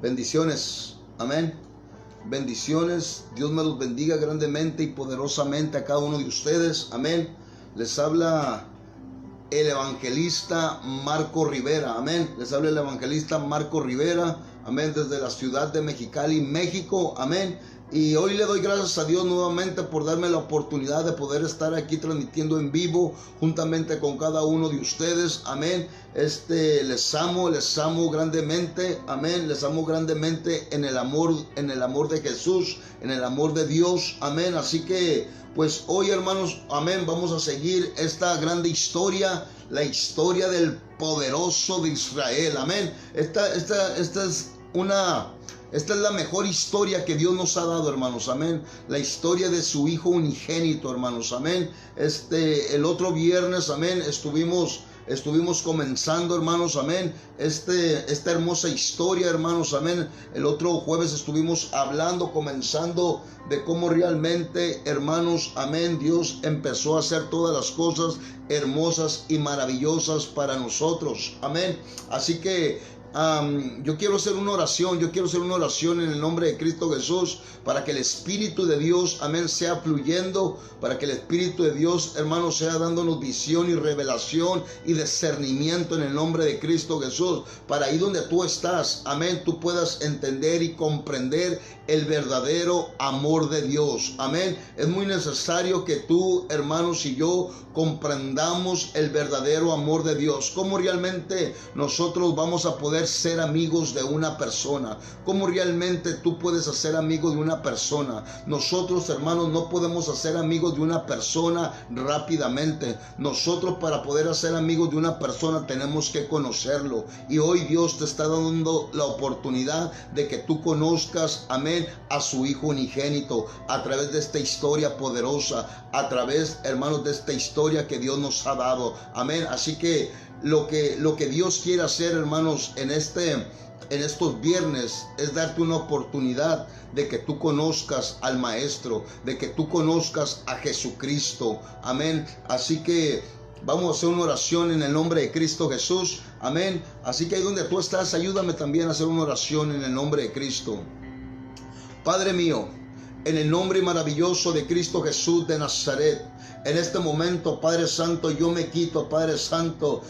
Bendiciones, amén. Bendiciones, Dios me los bendiga grandemente y poderosamente a cada uno de ustedes, amén. Les habla el evangelista Marco Rivera, amén. Les habla el evangelista Marco Rivera, amén, desde la ciudad de Mexicali, México, amén. Y hoy le doy gracias a Dios nuevamente por darme la oportunidad de poder estar aquí transmitiendo en vivo juntamente con cada uno de ustedes, amén. Les amo grandemente, amén. Les amo grandemente en el amor de Jesús, en el amor de Dios, amén. Así que, pues hoy, hermanos, amén, vamos a seguir esta grande historia, la historia del poderoso de Israel, amén. Esta es la mejor historia que Dios nos ha dado, hermanos, amén. La historia de su Hijo unigénito, hermanos, amén. El otro viernes, amén, estuvimos comenzando, hermanos, amén, esta hermosa historia, hermanos, amén. El otro jueves estuvimos comenzando de cómo realmente, hermanos, amén, Dios empezó a hacer todas las cosas hermosas y maravillosas para nosotros, amén. Así que yo quiero hacer una oración en el nombre de Cristo Jesús, para que el Espíritu de Dios, amén, sea fluyendo, para que el Espíritu de Dios, hermano, sea dándonos visión y revelación y discernimiento en el nombre de Cristo Jesús, para ahí donde tú estás, amén, tú puedas entender y comprender el verdadero amor de Dios, amén. Es muy necesario que tú, hermanos, y yo comprendamos el verdadero amor de Dios, cómo realmente nosotros vamos a poder ser amigos de una persona, cómo realmente tú puedes hacer amigo de una persona. Nosotros, hermanos, no podemos hacer amigos de una persona rápidamente. Nosotros, para poder hacer amigos de una persona, tenemos que conocerlo, y hoy Dios te está dando la oportunidad de que tú conozcas, amén, a su Hijo unigénito a través de esta historia poderosa, a través, hermanos, de esta historia que Dios nos ha dado, amén. Así que lo que Dios quiere hacer, hermanos, en estos viernes es darte una oportunidad de que tú conozcas al Maestro, de que tú conozcas a Jesucristo, amén. Así que vamos a hacer una oración en el nombre de Cristo Jesús, amén. Así que ahí donde tú estás, ayúdame también a hacer una oración en el nombre de Cristo. Padre mío, en el nombre maravilloso de Cristo Jesús de Nazaret, en este momento, Padre Santo, yo me quito, Padre Santo,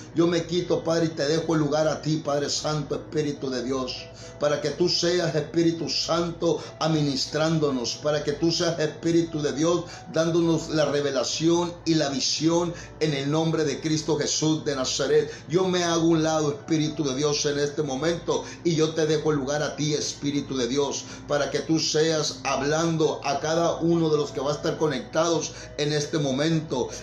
Padre, y te dejo el lugar a ti, Padre Santo, Espíritu de Dios, para que tú seas, Espíritu Santo, administrándonos, para que tú seas, Espíritu de Dios, dándonos la revelación y la visión en el nombre de Cristo Jesús de Nazaret. Yo me hago un lado, Espíritu de Dios, en este momento, y yo te dejo el lugar a ti, Espíritu de Dios, para que tú seas hablando a cada uno de los que va a estar conectados en este momento,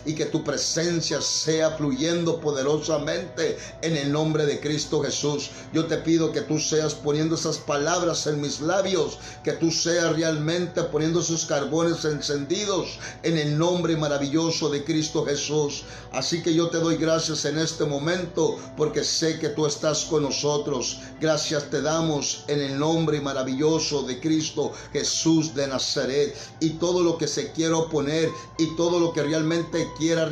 y que tu presencia sea fluyendo poderosamente en el nombre de Cristo Jesús. Yo te pido que tú seas poniendo esas palabras en mis labios, que tú seas realmente poniendo esos carbones encendidos en el nombre maravilloso de Cristo Jesús. Así que yo te doy gracias en este momento, porque sé que tú estás con nosotros. Gracias te damos en el nombre maravilloso de Cristo Jesús de Nazaret. Y todo lo que se quiera oponer y todo lo que quiera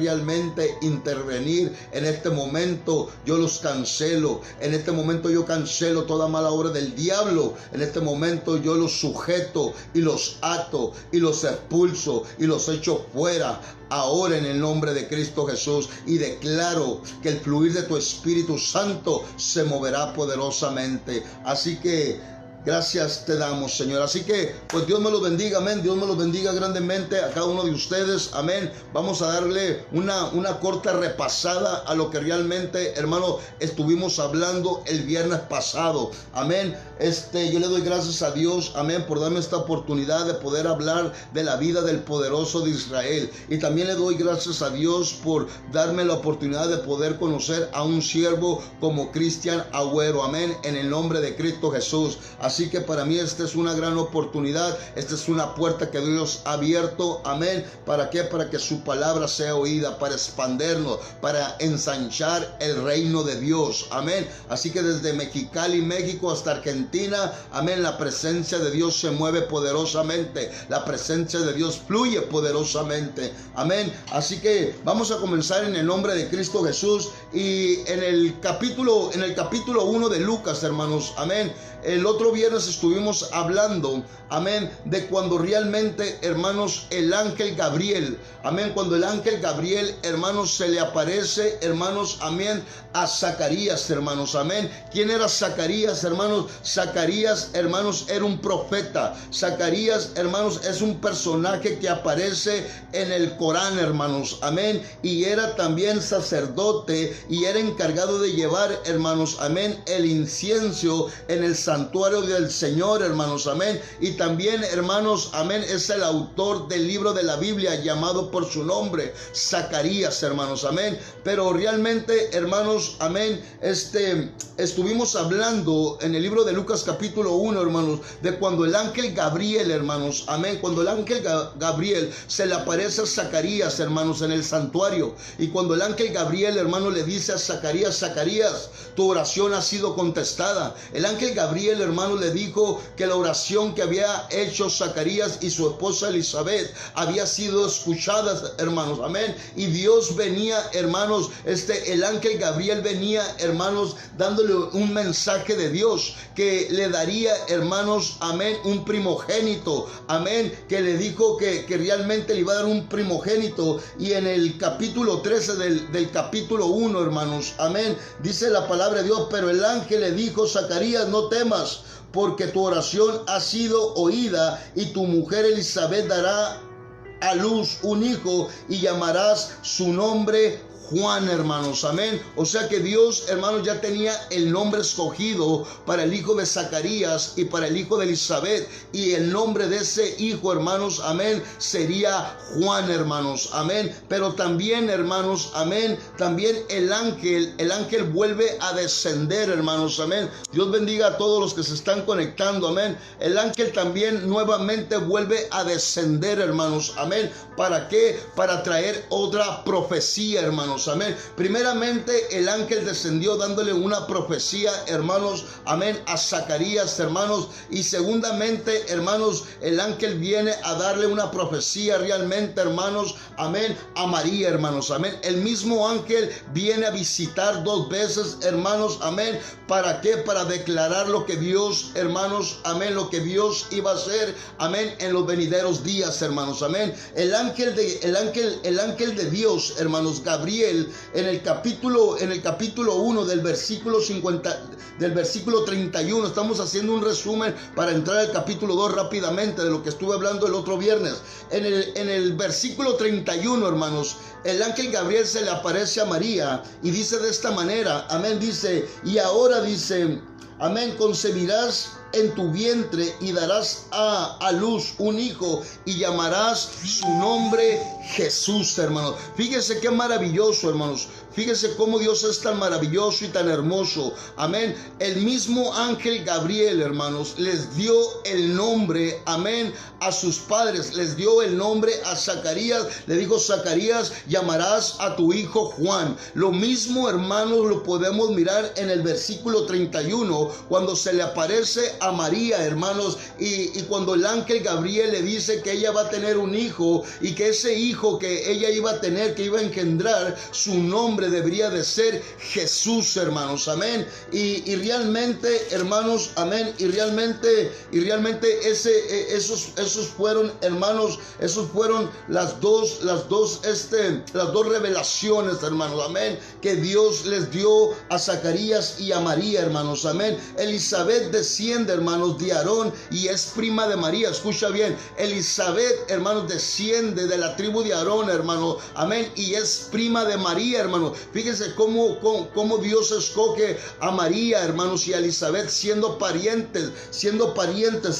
intervenir en este momento, yo los cancelo. En este momento yo cancelo toda mala obra del diablo. En este momento yo los sujeto y los ato y los expulso y los echo fuera ahora en el nombre de Cristo Jesús, y declaro que el fluir de tu Espíritu Santo se moverá poderosamente. Así que gracias te damos, Señor. Así que, pues Dios me los bendiga, amén. Dios me los bendiga grandemente a cada uno de ustedes, amén. Vamos a darle una corta repasada a lo que realmente, hermano, estuvimos hablando el viernes pasado, amén. Yo le doy gracias a Dios, amén, por darme esta oportunidad de poder hablar de la vida del poderoso de Israel. Y también le doy gracias a Dios por darme la oportunidad de poder conocer a un siervo como Cristian Agüero, amén, en el nombre de Cristo Jesús. Así que para mí esta es una gran oportunidad, esta es una puerta que Dios ha abierto, amén. ¿Para qué? Para que su palabra sea oída, para expandernos, para ensanchar el reino de Dios, amén. Así que desde Mexicali, México, hasta Argentina, amén, la presencia de Dios se mueve poderosamente, la presencia de Dios fluye poderosamente, amén. Así que vamos a comenzar en el nombre de Cristo Jesús, Y en el capítulo 1 de Lucas, hermanos, amén. El otro viernes estuvimos hablando, amén, de cuando realmente, hermanos, el ángel Gabriel, amén, cuando el ángel Gabriel, hermanos, se le aparece, hermanos, amén, a Zacarías, hermanos, amén. ¿Quién era Zacarías, hermanos? Zacarías, hermanos, era un profeta. Zacarías, hermanos, es un personaje que aparece en el Corán, hermanos, amén, y era también sacerdote y era encargado de llevar, hermanos, amén, el incienso en el santuario del Señor, hermanos, amén. Y también, hermanos, amén, es el autor del libro de la Biblia llamado por su nombre, Zacarías, hermanos, amén. Pero realmente, hermanos, amén, estuvimos hablando en el libro de Lucas capítulo 1, hermanos, de cuando el ángel Gabriel, hermanos, amén, cuando el ángel Gabriel se le aparece a Zacarías, hermanos, en el santuario. Y cuando el ángel Gabriel, hermano, le dice a Zacarías: Zacarías, tu oración ha sido contestada. El ángel Gabriel, hermano, le dijo que la oración que había hecho Zacarías y su esposa Elizabeth había sido escuchada, hermanos, amén. Y Dios venía, hermanos, el ángel Gabriel venía, hermanos, dándole un mensaje de Dios que le daría, hermanos, amén, un primogénito, amén, que le dijo que realmente le iba a dar un primogénito. Y en el capítulo 13 del capítulo 1, hermanos, amén, dice la palabra de Dios: pero el ángel le dijo: Zacarías, no temas, porque tu oración ha sido oída, y tu mujer Elizabeth dará a luz un hijo y llamarás su nombre Juan, hermanos, amén. O sea que Dios, hermanos, ya tenía el nombre escogido para el hijo de Zacarías y para el hijo de Elizabeth, y el nombre de ese hijo, hermanos, amén, sería Juan, hermanos, amén. Pero también, hermanos, amén, también el ángel vuelve a descender, hermanos, amén. Dios bendiga a todos los que se están conectando, amén. El ángel también nuevamente vuelve a descender, hermanos, amén. ¿Para qué? Para traer otra profecía, hermanos, amén. Primeramente, el ángel descendió dándole una profecía, hermanos, amén, a Zacarías, hermanos. Y segundamente, hermanos, el ángel viene a darle una profecía realmente, hermanos, amén, a María, hermanos, amén. El mismo ángel viene a visitar 2 veces, hermanos, amén. ¿Para qué? Para declarar lo que Dios, hermanos, amén, lo que Dios iba a hacer, amén, en los venideros días, hermanos, amén. El ángel de Dios, hermanos, Gabriel, en el capítulo 1 del versículo 31, estamos haciendo un resumen para entrar al capítulo 2 rápidamente de lo que estuve hablando el otro viernes. En el versículo 31, hermanos, el ángel Gabriel se le aparece a María y dice de esta manera, amén, dice: y ahora, dice, amén, concebirás en tu vientre y darás a luz un hijo y llamarás su nombre Jesús, hermanos. Fíjense qué maravilloso, hermanos. Fíjense cómo Dios es tan maravilloso y tan hermoso. Amén. El mismo ángel Gabriel, hermanos, les dio el nombre, amén, a sus padres. Les dio el nombre a Zacarías. Le dijo: Zacarías, llamarás a tu hijo Juan. Lo mismo, hermanos, lo podemos mirar en el versículo 31, cuando se le aparece a María, hermanos, y cuando el ángel Gabriel le dice que ella va a tener un hijo, y que ese hijo que ella iba a tener, que iba a engendrar, su nombre debería de ser Jesús, hermanos, amén. Y realmente, hermanos, amén, y realmente esos fueron, hermanos, esos fueron las dos revelaciones, hermanos, amén, que Dios les dio a Zacarías y a María, hermanos, amén. Elizabeth desciende, hermanos, de Aarón y es prima de María. Escucha bien, Elizabeth, hermanos, desciende de la tribu de Aarón, hermano, amén, y es prima de María, hermano. Fíjense cómo Dios escoge a María, hermanos, y a Elizabeth siendo parientes,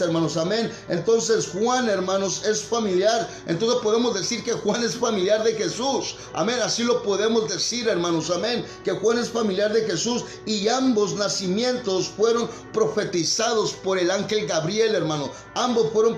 hermanos, amén. Entonces Juan, hermanos, es familiar. Entonces podemos decir que Juan es familiar de Jesús, amén. Así lo podemos decir, hermanos, amén, que Juan es familiar de Jesús, y ambos nacimientos fueron profetizados por el ángel Gabriel, hermano. Ambos fueron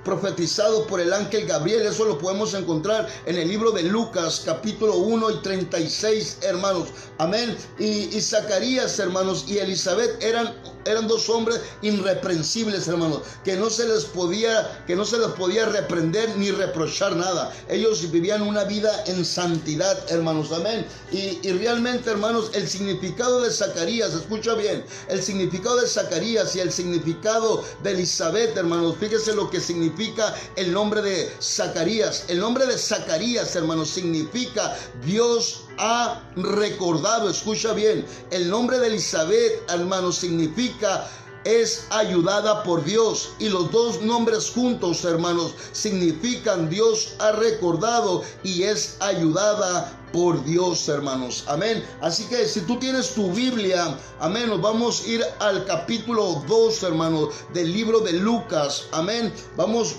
profetizado por el ángel Gabriel. Eso lo podemos encontrar en el libro de Lucas, capítulo 1 y 36, hermanos. Amén. Y Zacarías, hermanos, y Elizabeth eran dos hombres irreprensibles, hermanos, que no se les podía reprender ni reprochar nada. Ellos vivían una vida en santidad, hermanos. Amén. Y realmente, hermanos, el significado de Zacarías, escucha bien, el significado de Zacarías y el significado de Elizabeth, hermanos, fíjese lo que significa el nombre de Zacarías. El nombre de Zacarías, hermanos, significa Dios ha recordado. Escucha bien, el nombre de Elizabeth, hermanos, significa es ayudada por Dios, y los dos nombres juntos, hermanos, significan Dios ha recordado y es ayudada por Dios, hermanos. Amén. Así que si tú tienes tu Biblia, amén, nos vamos a ir al capítulo 2, hermanos, del libro de Lucas. Amén. Vamos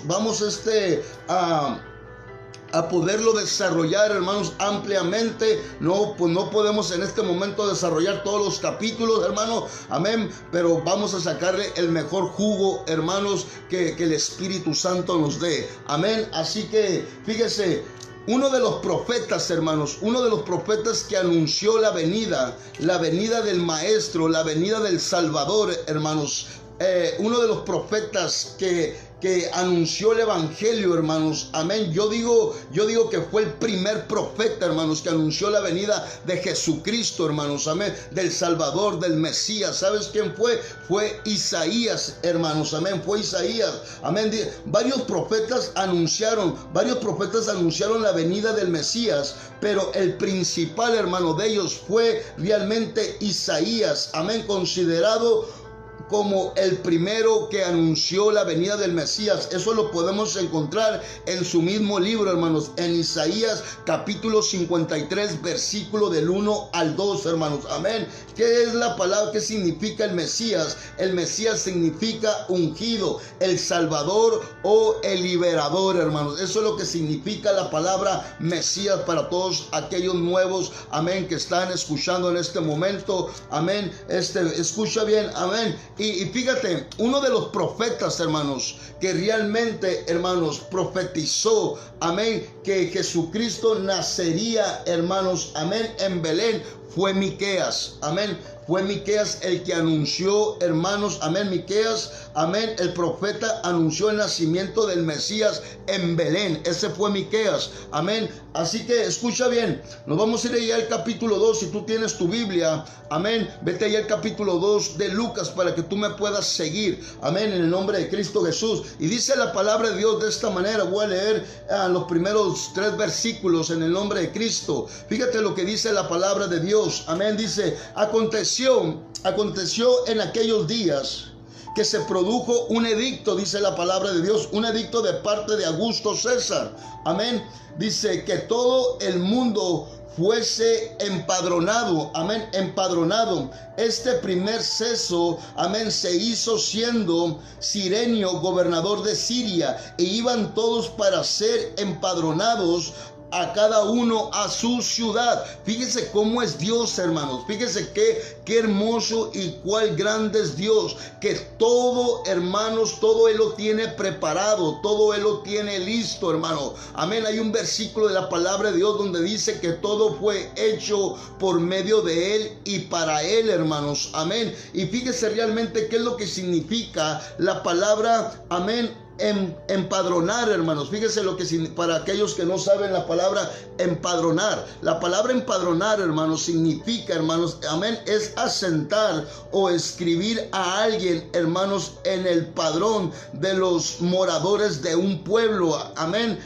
a poderlo desarrollar, hermanos, ampliamente. No podemos en este momento desarrollar todos los capítulos, hermanos, amén, pero vamos a sacarle el mejor jugo, hermanos, que el Espíritu Santo nos dé, amén. Así que fíjese, uno de los profetas, hermanos, uno de los profetas que anunció la venida del Maestro, la venida del Salvador, hermanos, uno de los profetas que anunció el evangelio, hermanos, amén. Yo digo que fue el primer profeta, hermanos, que anunció la venida de Jesucristo, hermanos, amén, del Salvador, del Mesías. ¿Sabes quién fue? Fue Isaías, hermanos, amén, fue Isaías, amén. Varios profetas anunciaron la venida del Mesías, pero el principal, hermano, de ellos fue realmente Isaías, amén, considerado como el primero que anunció la venida del Mesías. Eso lo podemos encontrar en su mismo libro, hermanos, en Isaías capítulo 53, versículo del 1 al 2, hermanos. Amén. ¿Qué es la palabra? ¿Qué significa el Mesías? El Mesías significa ungido, el Salvador o el liberador, hermanos. Eso es lo que significa la palabra Mesías para todos aquellos nuevos, amén, que están escuchando en este momento, amén. Escucha bien, amén. Y fíjate, uno de los profetas, hermanos, que realmente, hermanos, profetizó, amén, que Jesucristo nacería, hermanos, amén, en Belén, fue Miqueas, amén. Fue Miqueas el que anunció, hermanos, amén, Miqueas, amén, el profeta anunció el nacimiento del Mesías en Belén. Ese fue Miqueas, amén. Así que escucha bien, nos vamos a ir allá al capítulo 2, si tú tienes tu Biblia, amén, vete allá al capítulo 2 de Lucas para que tú me puedas seguir, amén, en el nombre de Cristo Jesús. Y dice la palabra de Dios de esta manera, voy a leer los primeros 3 versículos en el nombre de Cristo. Fíjate lo que dice la palabra de Dios, amén, dice, aconteció en aquellos días que se produjo un edicto, dice la palabra de Dios, un edicto de parte de Augusto César, amén, dice que todo el mundo fuese empadronado, amén, empadronado. Este primer censo, amén, se hizo siendo Cirenio gobernador de Siria, e iban todos para ser empadronados, a cada uno a su ciudad. Fíjese cómo es Dios, hermanos. Fíjese qué hermoso y cuál grande es Dios. Que todo, hermanos, todo Él lo tiene preparado. Todo Él lo tiene listo, hermano. Amén. Hay un versículo de la palabra de Dios donde dice que todo fue hecho por medio de Él y para Él, hermanos. Amén. Y fíjese realmente qué es lo que significa la palabra, amén, empadronar, hermanos. Fíjese lo que, para aquellos que no saben la palabra empadronar, la palabra empadronar, hermanos, significa, hermanos, amén, es asentar o escribir a alguien, hermanos, en el padrón de los moradores de un pueblo, amén.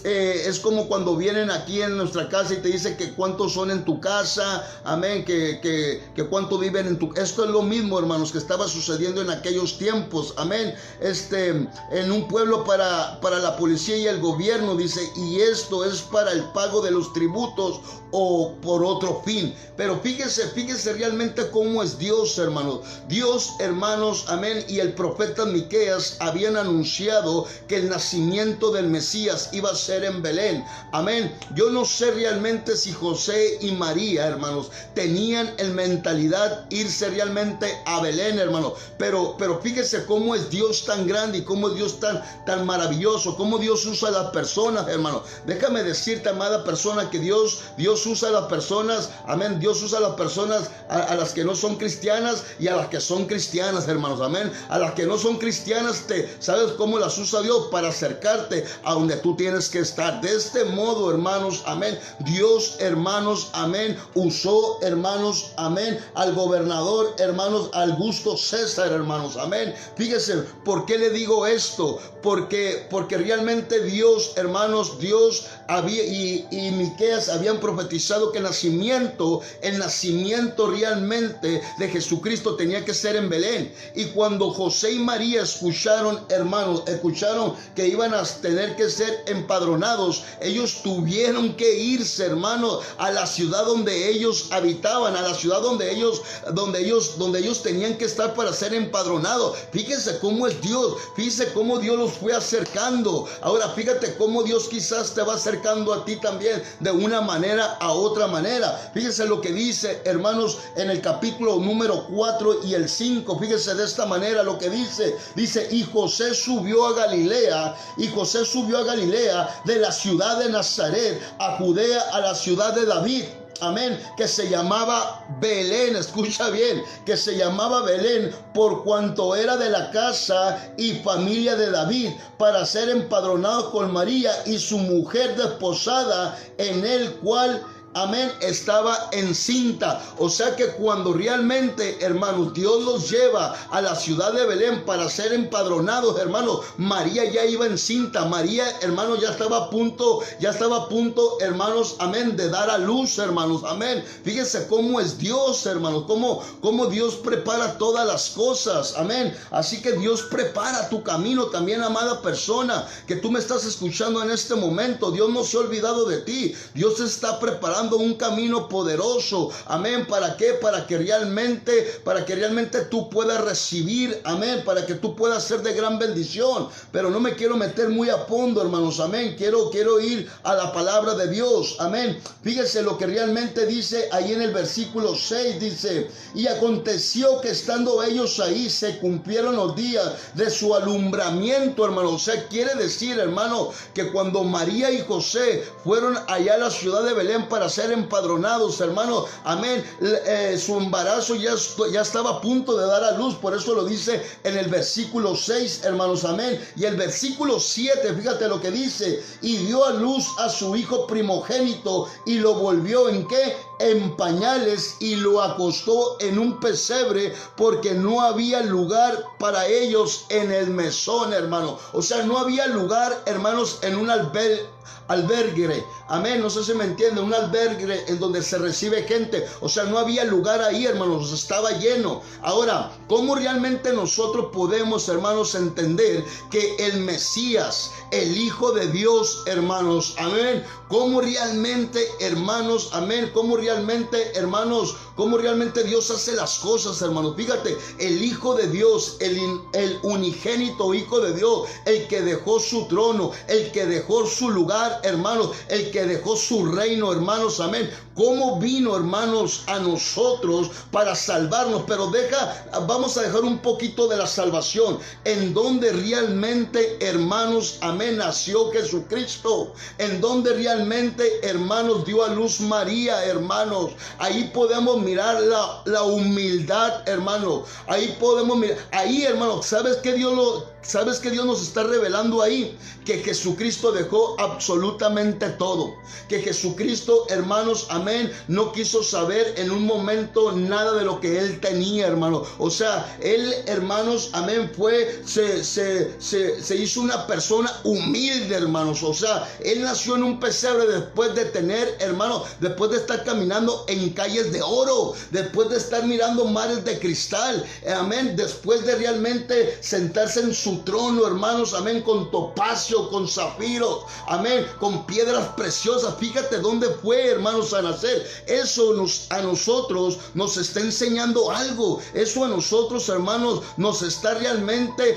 Es como cuando vienen aquí en nuestra casa y te dicen que cuántos son en tu casa, amén, que cuánto viven en tu... Esto es lo mismo, hermanos, que estaba sucediendo en aquellos tiempos, amén, en un pueblo para la policía y el gobierno, dice, y esto es para el pago de los tributos o por otro fin. Pero fíjese realmente cómo es Dios, hermanos. Dios, hermanos, amén, y el profeta Miqueas habían anunciado que el nacimiento del Mesías iba a nacer en Belén. Amén. Yo no sé realmente si José y María, hermanos, tenían en mentalidad irse realmente a Belén, hermanos. Pero fíjese cómo es Dios tan grande y cómo es Dios tan maravilloso, cómo Dios usa a las personas, hermanos. Déjame decirte, amada persona, que Dios usa a las personas, amén. Dios usa a las personas, a las que no son cristianas y a las que son cristianas, hermanos, amén. A las que no son cristianas, ¿sabes cómo las usa Dios? Para acercarte a donde tú tienes que estar. De este modo, hermanos, amén, Dios, hermanos, amén, usó, hermanos, amén, al gobernador, hermanos, Augusto César, hermanos, amén. Fíjese, ¿por qué le digo esto? Porque realmente Dios, hermanos, Dios había y Miqueas habían profetizado que el nacimiento realmente de Jesucristo tenía que ser en Belén. Y cuando José y María escucharon, hermanos, que iban a tener que ser empadronados, ellos tuvieron que irse, hermanos, a la ciudad donde ellos habitaban, a la ciudad donde ellos tenían que estar para ser empadronados. Fíjense cómo es Dios, fíjense cómo Dios los fue acercando. Ahora fíjate cómo Dios quizás te va acercando a ti también de una manera a otra manera. Fíjese lo que dice, hermanos, en el capítulo número 4 y el 5. Fíjese de esta manera lo que dice, y José subió a Galilea, de la ciudad de Nazaret a Judea, a la ciudad de David, amén, que se llamaba Belén, escucha bien, que se llamaba Belén, por cuanto era de la casa y familia de David, para ser empadronado con María y su mujer desposada, en el cual, amén, estaba encinta. O sea que cuando realmente, hermanos, Dios los lleva a la ciudad de Belén para ser empadronados, hermanos, María ya iba encinta. María, hermanos, ya estaba a punto, hermanos, amén, de dar a luz, hermanos, amén. Fíjense cómo es Dios, hermanos, cómo Dios prepara todas las cosas, amén. Así que Dios prepara tu camino también, amada persona, que tú me estás escuchando en este momento. Dios no se ha olvidado de ti. Dios está preparando un camino poderoso, amén. ¿Para qué? Para que realmente tú puedas recibir, amén, para que tú puedas ser de gran bendición. Pero no me quiero meter muy a fondo, hermanos, amén. Quiero ir a la palabra de Dios, amén. Fíjese lo que realmente dice ahí en el versículo 6, dice: y aconteció que estando ellos ahí, se cumplieron los días de su alumbramiento, hermano. O sea, quiere decir, hermano, que cuando María y José fueron allá a la ciudad de Belén para ser empadronados, hermano, amén, su embarazo ya estaba a punto de dar a luz. Por eso lo dice en el versículo 6, hermanos, amén. Y el versículo 7, fíjate lo que dice: y dio a luz a su hijo primogénito, y lo volvió ¿en qué? En pañales, y lo acostó en un pesebre, porque no había lugar para ellos en el mesón, hermano. O sea, no había lugar, hermanos, en un albergue, amén, no sé si me entiende, un albergue en donde se recibe gente. O sea, no había lugar ahí, hermanos, estaba lleno. Ahora, ¿cómo realmente nosotros podemos, hermanos, entender que el Mesías, el Hijo de Dios, hermanos, amén, cómo realmente, hermanos, amén, cómo realmente Dios hace las cosas, hermanos? Fíjate, el Hijo de Dios, el unigénito Hijo de Dios, el que dejó su trono, el que dejó su lugar, hermanos, el que dejó su reino, hermanos, amén, cómo vino, hermanos, a nosotros para salvarnos. Pero vamos a dejar un poquito de la salvación, en donde realmente, hermanos, amén, nació Jesucristo, en donde realmente, hermanos, dio a luz María, hermanos. Ahí podemos mirar la humildad, hermano. Ahí podemos mirar, ahí, hermano, ¿sabes qué Dios nos está revelando ahí? Que Jesucristo dejó absolutamente todo. Que Jesucristo, hermanos, amén, no quiso saber en un momento nada de lo que él tenía, hermano. O sea, él, hermanos, amén, se hizo una persona humilde, hermanos. O sea, él nació en un pesebre después de tener, hermano, después de estar caminando en calles de oro, después de estar mirando mares de cristal, amén, después de realmente sentarse en su su trono, hermanos, amén, con topacio, con zafiro, amén, con piedras preciosas. Fíjate dónde fue, hermanos, a nacer. Eso a nosotros nos está enseñando algo. Eso a nosotros, hermanos, nos está realmente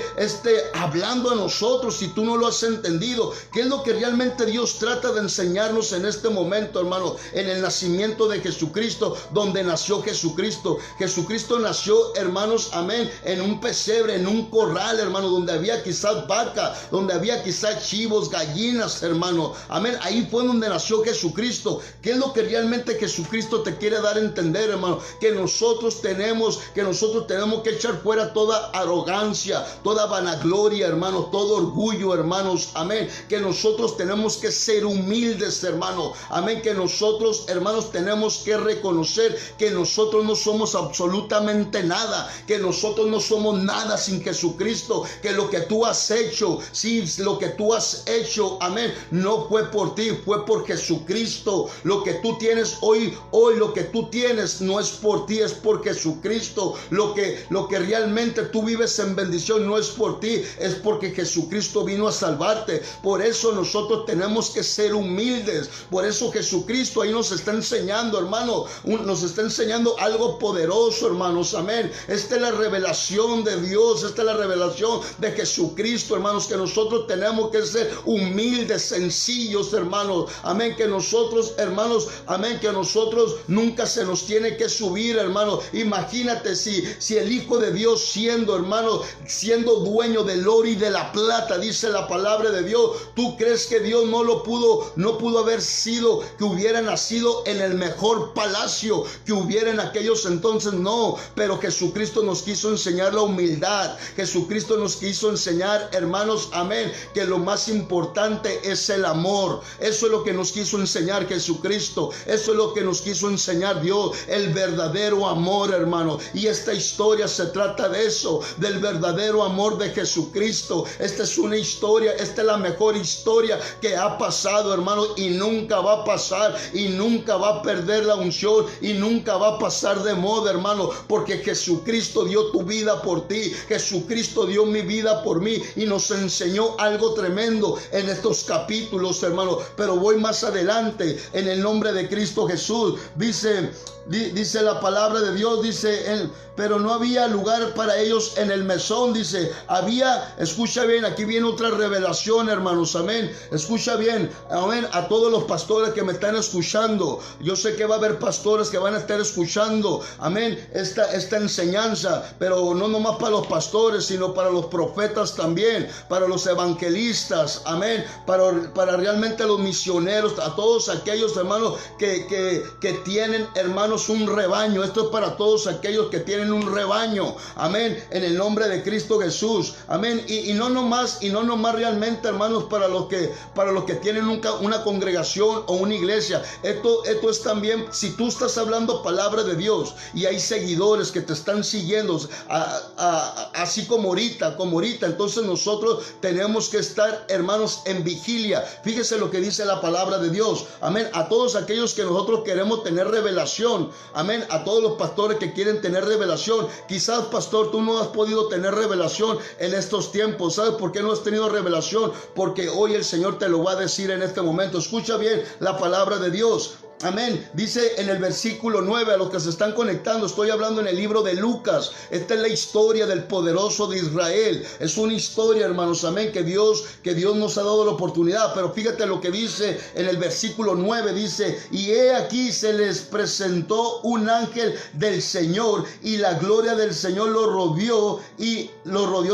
hablando a nosotros. Si tú no lo has entendido, ¿qué es lo que realmente Dios trata de enseñarnos en este momento, hermano? En el nacimiento de Jesucristo, donde nació Jesucristo. Jesucristo nació, hermanos, amén, en un pesebre, en un corral, hermano, donde había quizás vaca, donde había quizás chivos, gallinas, hermano, amén. Ahí fue donde nació Jesucristo. ¿Qué es lo que realmente Jesucristo te quiere dar a entender, hermano? Que nosotros tenemos que echar fuera toda arrogancia, toda vanagloria, hermano, todo orgullo, hermanos, amén. Que nosotros tenemos que ser humildes, hermano, amén. Que nosotros, hermanos, tenemos que reconocer que nosotros no somos absolutamente nada, que nosotros no somos nada sin Jesucristo, que lo que tú has hecho, sí, lo que tú has hecho, amén, no fue por ti, fue por Jesucristo. Lo que tú tienes hoy lo que tú tienes no es por ti, es por Jesucristo. Lo que realmente tú vives en bendición no es por ti, es porque Jesucristo vino a salvarte. Por eso nosotros tenemos que ser humildes. Por eso Jesucristo ahí nos está enseñando, hermano, nos está enseñando algo poderoso, hermanos, amén. Esta es la revelación de Dios, esta es la revelación de Jesucristo, hermanos, que nosotros tenemos que ser humildes, sencillos, hermanos, amén. Que nosotros, hermanos, amén, que nosotros nunca se nos tiene que subir, hermano. Imagínate si el Hijo de Dios, siendo, hermano, siendo dueño del oro y de la plata, dice la palabra de Dios, ¿tú crees que Dios no pudo haber sido, que hubiera nacido en el mejor palacio que hubiera en aquellos entonces? No, pero Jesucristo nos quiso enseñar la humildad. Jesucristo nos quiso enseñar, hermanos, amén, que lo más importante es el amor. Eso es lo que nos quiso enseñar Jesucristo. Eso es lo que nos quiso enseñar Dios, el verdadero amor, hermano. Y esta historia se trata de eso, del verdadero amor de Jesucristo. Esta es una historia, esta es la mejor historia que ha pasado, hermano, y nunca va a pasar, y nunca va a perder la unción, y nunca va a pasar de moda, hermano, porque Jesucristo dio tu vida por ti. Jesucristo dio mi vida por mí y nos enseñó algo tremendo en estos capítulos, hermano. Pero voy más adelante. En el nombre de Cristo Jesús, dice la palabra de Dios, dice pero no había lugar para ellos en el mesón, dice, escucha bien, aquí viene otra revelación, hermanos, amén, escucha bien, amén, a todos los pastores que me están escuchando. Yo sé que va a haber pastores que van a estar escuchando, amén, esta enseñanza, pero no nomás para los pastores, sino para los profetas también, para los evangelistas, amén, para realmente los misioneros, a todos aquellos, hermanos, que tienen, hermanos, un rebaño. Esto es para todos aquellos que tienen un rebaño, amén, en el nombre de Cristo Jesús, amén. Y no nomás realmente, hermanos, para los que tienen una congregación o una iglesia. Esto es también, si tú estás hablando palabra de Dios y hay seguidores que te están siguiendo, así como ahorita, entonces nosotros tenemos que estar, hermanos, en vigilia. Fíjese lo que dice la palabra de Dios, amén. A todos aquellos que nosotros queremos tener revelación, amén, a todos los pastores que quieren tener revelación. Quizás, pastor, tú no has podido tener revelación en estos tiempos. ¿Sabes por qué no has tenido revelación? Porque hoy el Señor te lo va a decir en este momento. Escucha bien la palabra de Dios. Amén. Dice en el versículo 9, a los que se están conectando, estoy hablando en el libro de Lucas. Esta es la historia del poderoso de Israel. Es una historia, hermanos, amén, que Dios nos ha dado la oportunidad. Pero fíjate lo que dice en el versículo 9, dice, y he aquí se les presentó un ángel del Señor, y la gloria del Señor lo rodeó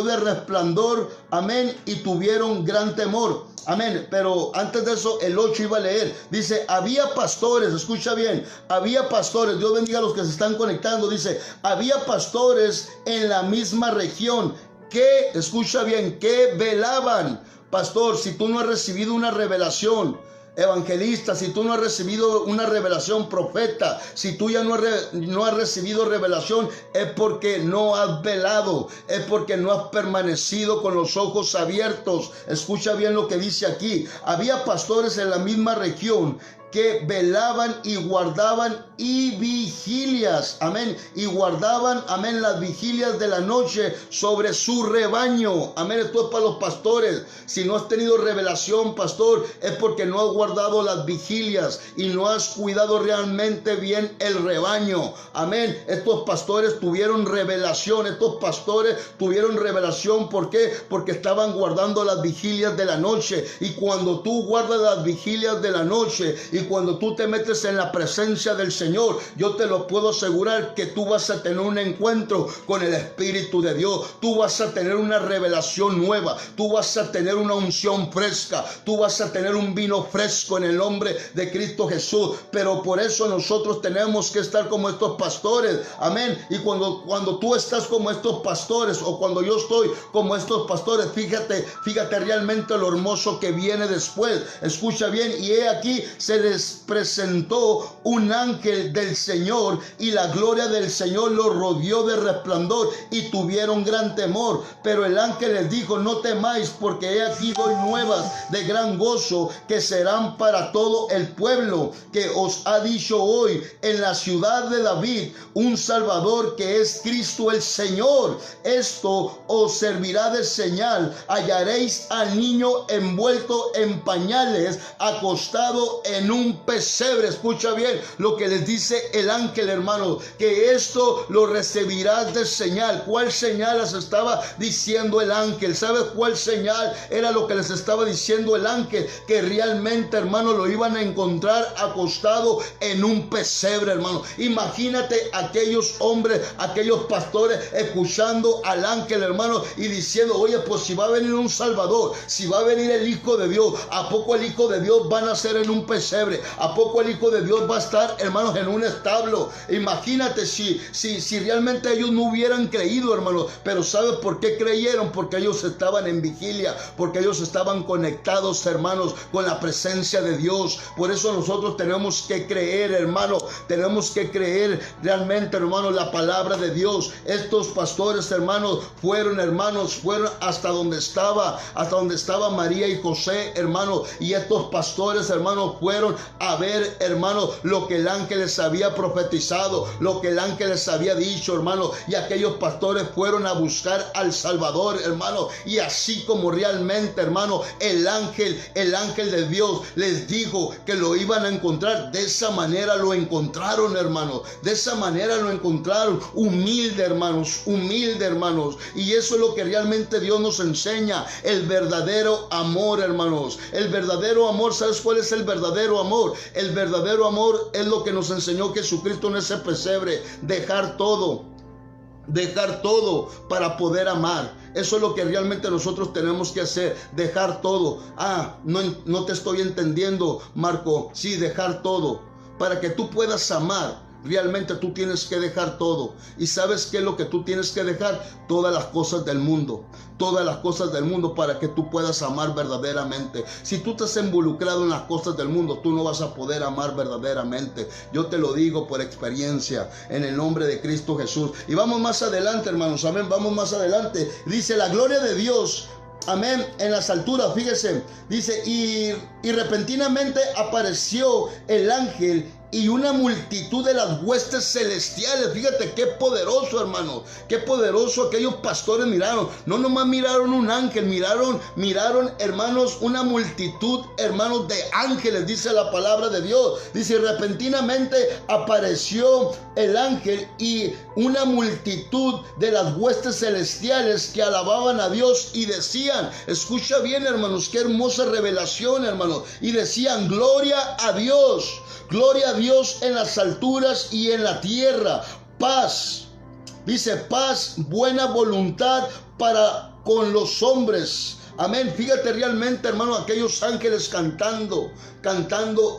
de resplandor, amén, y tuvieron gran temor. Amén, pero antes de eso el 8 iba a leer, dice, había pastores, escucha bien, había pastores, Dios bendiga a los que se están conectando, dice, había pastores en la misma región que, escucha bien, que velaban. Pastor, si tú no has recibido una revelación, evangelista, si tú no has recibido una revelación, profeta, si tú ya no has recibido revelación, es porque no has velado, es porque no has permanecido con los ojos abiertos. Escucha bien lo que dice aquí. Había pastores en la misma región que velaban y guardaban y vigilias, amén, y guardaban, amén, las vigilias de la noche sobre su rebaño, amén. Esto es para los pastores. Si no has tenido revelación, pastor, es porque no has guardado las vigilias y no has cuidado realmente bien el rebaño, amén. Estos pastores tuvieron revelación, ¿por qué? Porque estaban guardando las vigilias de la noche. Y cuando tú guardas las vigilias de la noche y cuando tú te metes en la presencia del Señor, yo te lo puedo asegurar que tú vas a tener un encuentro con el Espíritu de Dios. Tú vas a tener una revelación nueva, tú vas a tener una unción fresca, tú vas a tener un vino fresco en el nombre de Cristo Jesús. Pero por eso nosotros tenemos que estar como estos pastores, amén. Y cuando tú estás como estos pastores, o cuando yo estoy como estos pastores, fíjate realmente lo hermoso que viene después. Escucha bien: y he aquí se les presentó un ángel del Señor, y la gloria del Señor los rodeó de resplandor, y tuvieron gran temor. Pero el ángel les dijo: no temáis, porque he aquí doy nuevas de gran gozo, que serán para todo el pueblo, que os ha dicho hoy en la ciudad de David un Salvador, que es Cristo el Señor. Esto os servirá de señal: hallaréis al niño envuelto en pañales, acostado en un pesebre. Escucha bien lo que les dice el ángel, hermano, que esto lo recibirás de señal. ¿Cuál señal les estaba diciendo el ángel? ¿Sabes cuál señal era lo que les estaba diciendo el ángel? Que realmente, hermano, lo iban a encontrar acostado en un pesebre, hermano. Imagínate aquellos hombres, aquellos pastores escuchando al ángel, hermano, y diciendo: oye, pues si va a venir un Salvador, si va a venir el Hijo de Dios, ¿a poco el Hijo de Dios va a nacer en un pesebre? ¿A poco el Hijo de Dios va a estar, hermanos, en un establo? Imagínate si realmente ellos no hubieran creído, hermanos. Pero ¿sabes por qué creyeron? Porque ellos estaban en vigilia, porque ellos estaban conectados, hermanos, con la presencia de Dios. Por eso nosotros tenemos que creer, hermano, tenemos que creer realmente, hermano, la palabra de Dios. Estos pastores, hermanos, fueron hasta donde estaba María y José, hermano, y estos pastores, hermanos, fueron a ver, hermano, lo que el ángel les había profetizado, lo que el ángel les había dicho, hermano, y aquellos pastores fueron a buscar al Salvador, hermano. Y así como realmente, hermano, el ángel de Dios les dijo que lo iban a encontrar, de esa manera lo encontraron, hermano, de esa manera lo encontraron, humilde, hermanos, y eso es lo que realmente Dios nos enseña, el verdadero amor, hermanos, el verdadero amor. ¿Sabes cuál es el verdadero amor? El verdadero amor es lo que nos enseñó Jesucristo en ese pesebre: dejar todo para poder amar. Eso es lo que realmente nosotros tenemos que hacer, dejar todo. No te estoy entendiendo, Marco. Sí, dejar todo para que tú puedas amar. Realmente tú tienes que dejar todo. ¿Y sabes qué es lo que tú tienes que dejar? Todas las cosas del mundo. Todas las cosas del mundo, para que tú puedas amar verdaderamente. Si tú estás involucrado en las cosas del mundo, tú no vas a poder amar verdaderamente. Yo te lo digo por experiencia, en el nombre de Cristo Jesús. Y vamos más adelante, hermanos, amén. Vamos más adelante. Dice: la gloria de Dios, amén, en las alturas. Fíjese, dice: y repentinamente apareció el ángel y una multitud de las huestes celestiales. Fíjate qué poderoso, hermano, qué poderoso. Aquellos pastores miraron, no nomás miraron un ángel, miraron, hermanos, una multitud, hermanos, de ángeles, dice la palabra de Dios. Dice: repentinamente apareció el ángel y una multitud de las huestes celestiales que alababan a Dios y decían, escucha bien, hermanos, qué hermosa revelación, hermanos, y decían: gloria a Dios en las alturas, y en la tierra paz. Dice: paz, buena voluntad para con los hombres. Amén. Fíjate realmente, hermano, aquellos ángeles cantando,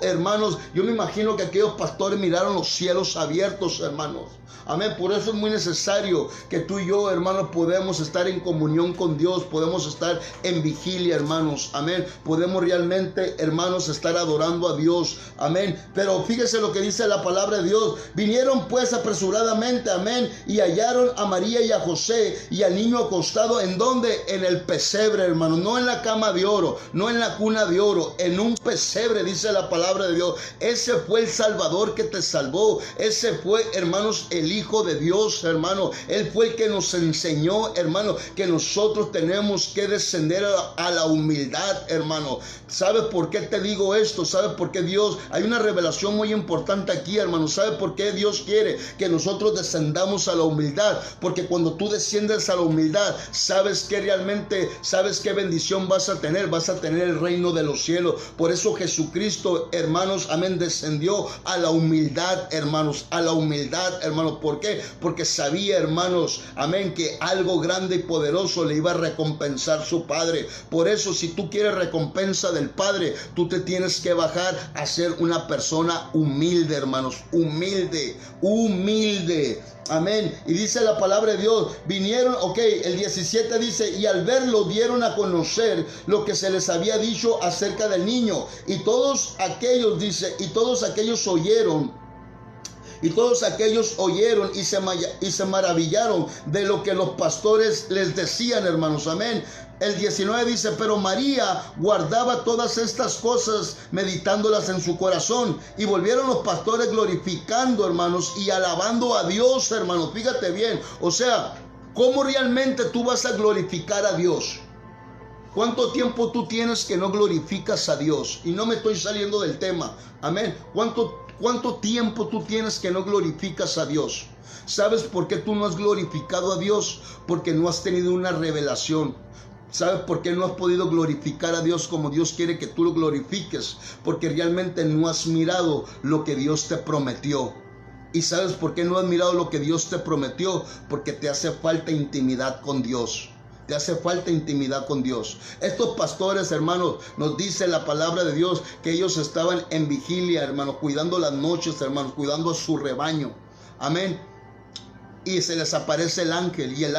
hermanos. Yo me imagino que aquellos pastores miraron los cielos abiertos, hermanos. Amén. Por eso es muy necesario que tú y yo, hermanos, podemos estar en comunión con Dios, podemos estar en vigilia, hermanos. Amén. Podemos realmente, hermanos, estar adorando a Dios. Amén. Pero fíjese lo que dice la palabra de Dios. Vinieron pues apresuradamente, amén, y hallaron a María y a José y al niño acostado. ¿En dónde? En el pesebre, hermano. No en la cama de oro, no en la cuna de oro, en un pesebre. nombre, dice la palabra de Dios. Ese fue el Salvador que te salvó. Ese fue, hermanos, el Hijo de Dios, hermano. Él fue el que nos enseñó, hermano, que nosotros tenemos que descender a la humildad, hermano. ¿Sabes por qué te digo esto? ¿Sabes por qué Dios? Hay una revelación muy importante aquí, hermano. ¿Sabes por qué Dios quiere que nosotros descendamos a la humildad? Porque cuando tú desciendes a la humildad, sabes que realmente, sabes qué bendición vas a tener. Vas a tener el reino de los cielos. Por eso Jesucristo, hermanos, amén, descendió a la humildad, hermanos, a la humildad, hermanos. ¿Por qué? Porque sabía, hermanos, amén, que algo grande y poderoso le iba a recompensar su Padre. Por eso, si tú quieres recompensa del Padre, tú te tienes que bajar a ser una persona humilde, hermanos, humilde, humilde. Amén. Y dice la palabra de Dios, vinieron, el 17 dice, y al verlo dieron a conocer lo que se les había dicho acerca del niño. Y todos aquellos, dice, y todos aquellos oyeron y se maravillaron de lo que los pastores les decían, hermanos. Amén. El 19 dice, pero María guardaba todas estas cosas, meditándolas en su corazón. Y volvieron los pastores glorificando, hermanos, y alabando a Dios, hermanos. Fíjate bien, o sea, ¿cómo realmente tú vas a glorificar a Dios? ¿Cuánto tiempo tú tienes que no glorificas a Dios? Y no me estoy saliendo del tema, amén. ¿Cuánto tiempo tú tienes que no glorificas a Dios? ¿Sabes por qué tú no has glorificado a Dios? Porque no has tenido una revelación. ¿Sabes por qué no has podido glorificar a Dios como Dios quiere que tú lo glorifiques? Porque realmente no has mirado lo que Dios te prometió. ¿Y sabes por qué no has mirado lo que Dios te prometió? Porque te hace falta intimidad con Dios. Te hace falta intimidad con Dios. Estos pastores, hermanos, nos dice la palabra de Dios que ellos estaban en vigilia, hermanos, cuidando las noches, hermanos, cuidando a su rebaño. Amén. Y se les aparece el ángel, y el